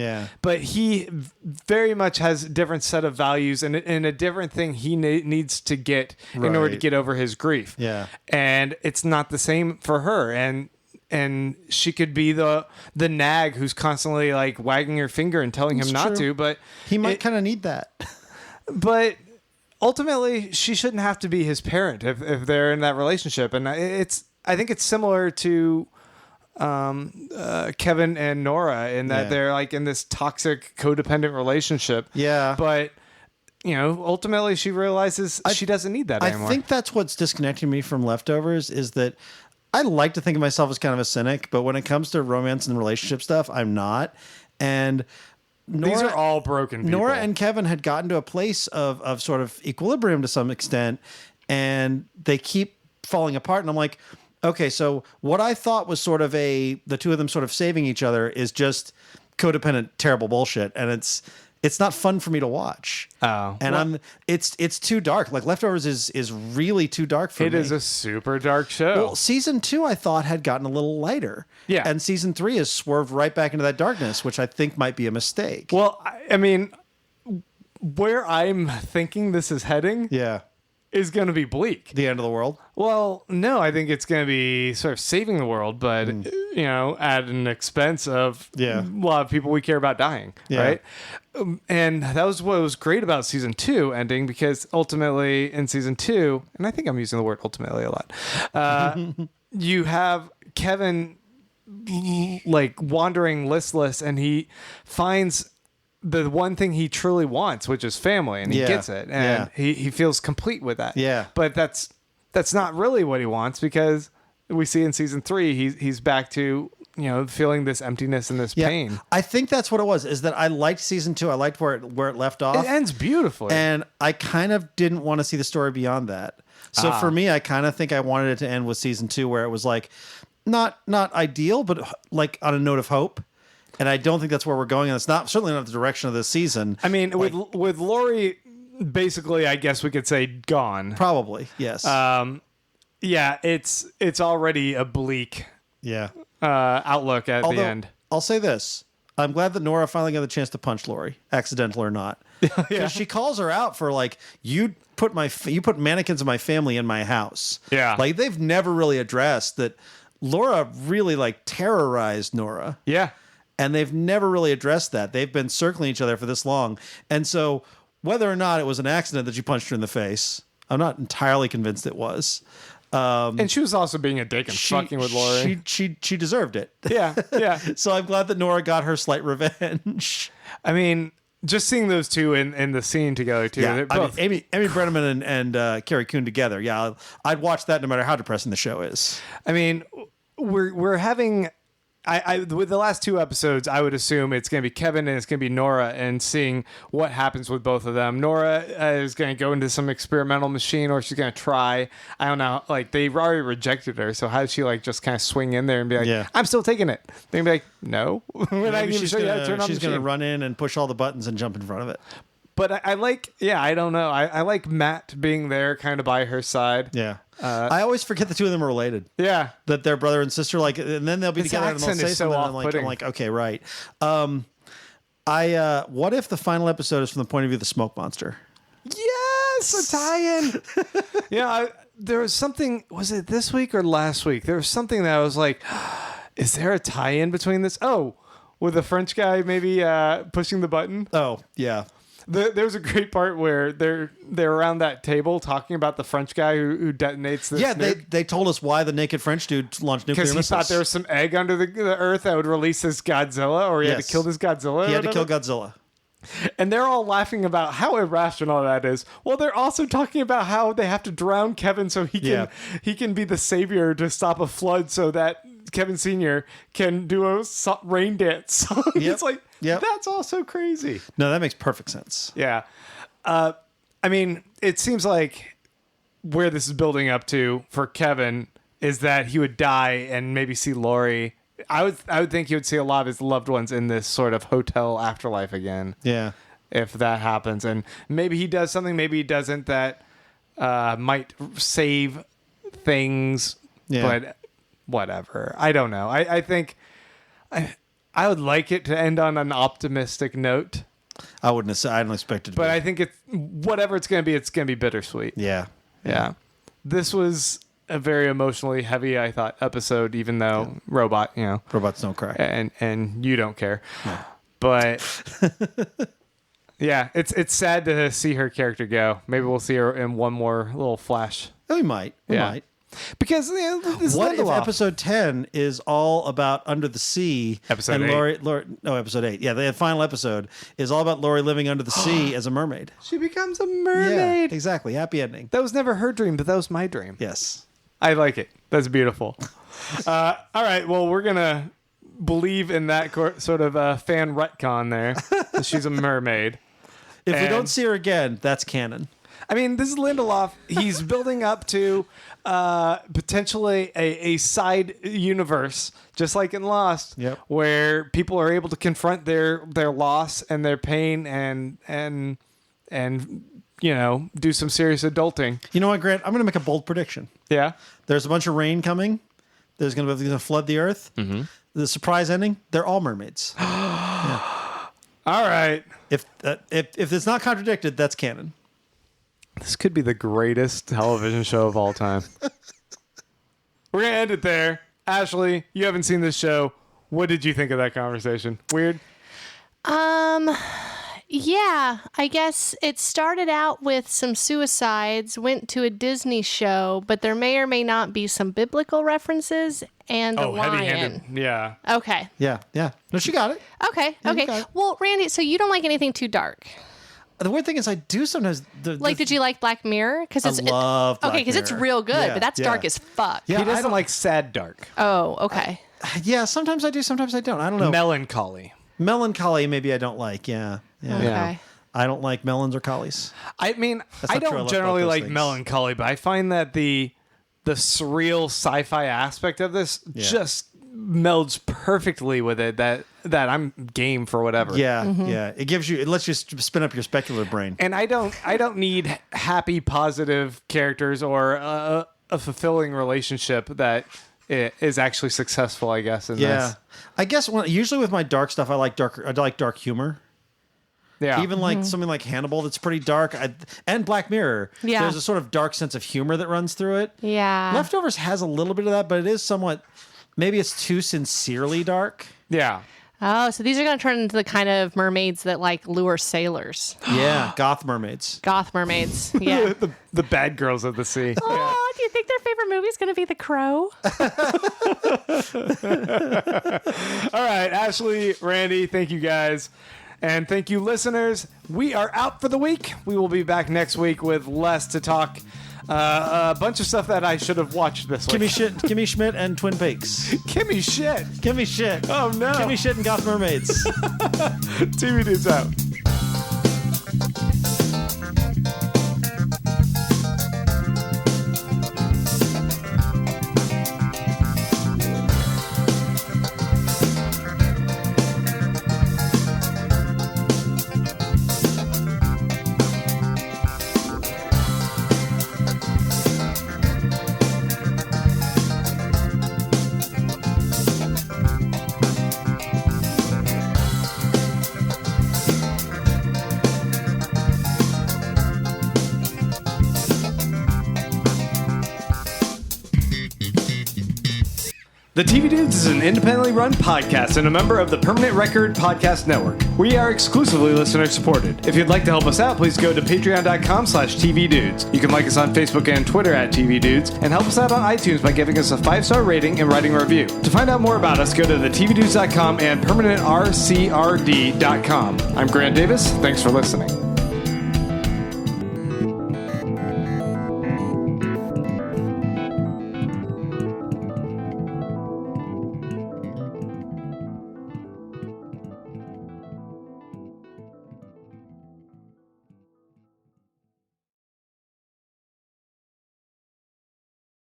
he very much has a different set of values and a different thing he needs to get in order to get over his grief. Yeah, and it's not the same for her, and she could be the nag who's constantly like wagging her finger and telling him not to, but he might kind of need that. But ultimately, she shouldn't have to be his parent if they're in that relationship, and I think it's similar to. Kevin and Nora in that they're like in this toxic codependent relationship. Yeah. But, ultimately she realizes she doesn't need that anymore. I think that's what's disconnecting me from Leftovers is that I like to think of myself as kind of a cynic, but when it comes to romance and relationship stuff, I'm not. And these are all broken people. Nora and Kevin had gotten to a place of sort of equilibrium to some extent, and they keep falling apart. And I'm like, okay, so what I thought was sort of the 2 of them sort of saving each other is just codependent, terrible bullshit, and it's not fun for me to watch. Oh, and it's too dark. Like Leftovers is really too dark for me. It is a super dark show. Well, season 2 I thought had gotten a little lighter. Yeah, and season 3 has swerved right back into that darkness, which I think might be a mistake. Well, I mean, where I'm thinking this is heading Yeah. is going to be bleak. The end of the world. Well, no, I think it's going to be sort of saving the world, but at an expense of Yeah. a lot of people we care about dying, Yeah. right? And that was what was great about season 2 ending, because ultimately in season 2, and I think I'm using the word ultimately a lot, you have Kevin like wandering listless, and he finds the one thing he truly wants, which is family, and he Yeah. gets it, and he feels complete with that. Yeah. But that's not really what he wants, because we see in season 3 he's back to feeling this emptiness and this pain. I think that's what it was. Is that I liked season 2. I liked where it left off. It ends beautifully, And I kind of didn't want to see the story beyond that. So for me, I kind of think I wanted it to end with season 2, where it was like not ideal, but like on a note of hope. And I don't think that's where we're going. And it's certainly not the direction of this season. I mean, with Lori, basically, I guess we could say gone. Probably, yes. Yeah, it's already a bleak yeah. outlook at the end. I'll say this. I'm glad that Nora finally got the chance to punch Lori, accidental or not. Because she calls her out for like, you put mannequins of my family in my house. Yeah. Like they've never really addressed that Laura really like terrorized Nora. Yeah. And they've never really addressed that. They've been circling each other for this long. And so whether or not it was an accident that she punched her in the face, I'm not entirely convinced it was. And she was also being a dick and fucking with Lori. She deserved it. Yeah, yeah. So I'm glad that Nora got her slight revenge. I mean, just seeing those two in the scene together too. Yeah, they're I mean, both, Amy Brenneman and Carrie Coon together. Yeah, I'd watch that no matter how depressing the show is. I mean, we're having. I with the last 2 episodes, I would assume it's going to be Kevin and it's going to be Nora, and seeing what happens with both of them. Nora is going to go into some experimental machine, or she's going to try. I don't know. Like, they've already rejected her, so how does she like just kind of swing in there and be like, Yeah. "I'm still taking it"? They'd be like, "No, we're not even She's sure you how to turn on the going to machine." run in and push all the buttons and jump in front of it. But I like, I don't know. I like Matt being there, kind of by her side. Yeah. I always forget the two of them are related. Yeah. That they're brother and sister, like, and then they'll be His together and they'll accent say is so something. And off-putting. I'm like, okay, right. What if the final episode is from the point of view of the smoke monster? Yes, a tie-in. There was something. Was it this week or last week? There was something that I was like, "Is there a tie-in between this?" Oh, with the French guy maybe pushing the button. Oh, yeah. There's a great part where they're around that table talking about the French guy who detonates this. Yeah, nuke. they told us why the naked French dude launched nuclear Because he missiles. thought there was some egg under the earth that would release this Godzilla, or he had to Yes. kill this Godzilla. He or had to kill whatever. Godzilla. And they're all laughing about how irrational that is. Well, they're also talking about how they have to drown Kevin so he can be the savior to stop a flood, so that Kevin Sr. can do a rain dance song. It's like, that's also crazy. No, that makes perfect sense. Yeah. I mean, it seems like where this is building up to for Kevin is that he would die and maybe see Lori. I would think he would see a lot of his loved ones in this sort of hotel afterlife again. Yeah. If that happens. And maybe he does something, maybe he doesn't, that might save things. Yeah. But whatever. I don't know. I think I would like it to end on an optimistic note. I wouldn't have said, I don't expect it to But be. I think whatever it's going to be bittersweet. Yeah. Yeah. This was a very emotionally heavy, I thought, episode, even though robot, Robots don't cry. and you don't care. No. But yeah, it's sad to see her character go. Maybe we'll see her in one more little flash. We might. We might. Because this What is if episode 10 is all about Under the Sea? Episode and 8. Episode 8. Yeah, the final episode is all about Lori living under the sea as a mermaid. she becomes a mermaid. Yeah, exactly. Happy ending. That was never her dream, but that was my dream. Yes. I like it. That's beautiful. All right. Well, we're going to believe in that sort of fan retcon there. That she's a mermaid. If we don't see her again, that's canon. I mean, this is Lindelof. He's building up to potentially a side universe, just like in Lost, where people are able to confront their loss and their pain and do some serious adulting. You know what, Grant? I'm going to make a bold prediction. Yeah. There's a bunch of rain coming. There's going to flood the earth. Mm-hmm. The surprise ending, they're all mermaids. Oh, All right. If it's not contradicted, that's canon. This could be the greatest television show of all time. We're going to end it there. Ashley, you haven't seen this show. What did you think of that conversation? Weird? Yeah, I guess it started out with some suicides, went to a Disney show, but there may or may not be some biblical references and a lion. Heavy-handed. Yeah. Okay. Yeah. No, she got it. Okay. you Okay. got it. Well, Randy, so you don't like anything too dark. The weird thing is, I do sometimes. Did you like Black Mirror? Because I love Black okay, because it's Mirror. real good, Yeah, but that's yeah. dark as fuck. Yeah, He I doesn't don't- like sad dark. Oh, okay. Yeah, sometimes I do, sometimes I don't. I don't know. Melancholy. Melancholy, maybe I don't like. Yeah. Okay. Yeah. I don't like melons or collies. I mean, That's I not true. I don't love generally both those like things. melancholy, but I find that the surreal sci-fi aspect of this just melds perfectly with it. That I'm game for whatever. Yeah, yeah. It lets you spin up your speculative brain. And I don't need happy, positive characters or a fulfilling relationship that is actually successful, I guess. In this. I guess usually with my dark stuff, I like dark humor. Yeah. Even like something like Hannibal, that's pretty dark, and Black Mirror. Yeah. There's a sort of dark sense of humor that runs through it. Yeah. Leftovers has a little bit of that, but it is somewhat. Maybe it's too sincerely dark. Yeah. Oh, so these are going to turn into the kind of mermaids that like lure sailors. Yeah, goth mermaids. Goth mermaids. Yeah. the bad girls of the sea. Oh, do you think their favorite movie is going to be The Crow? All right, Ashley, Randy, thank you guys. And thank you, listeners. We are out for the week. We will be back next week with less to talk. A bunch of stuff that I should have watched this week. Kimmy Schmidt and Twin Peaks. Kimmy shit. Kimmy Shit. Oh, no. Kimmy Shit and Goth Mermaids. TV Dudes out. The TV Dudes is an independently run podcast and a member of the Permanent Record Podcast Network. We are exclusively listener supported. If you'd like to help us out, please go to patreon.com/tvdudes. You can like us on Facebook and Twitter @tvdudes and help us out on iTunes by giving us a 5-star rating and writing a review. To find out more about us, go to thetvdudes.com and permanentrcrd.com. I'm Grant Davis. Thanks for listening.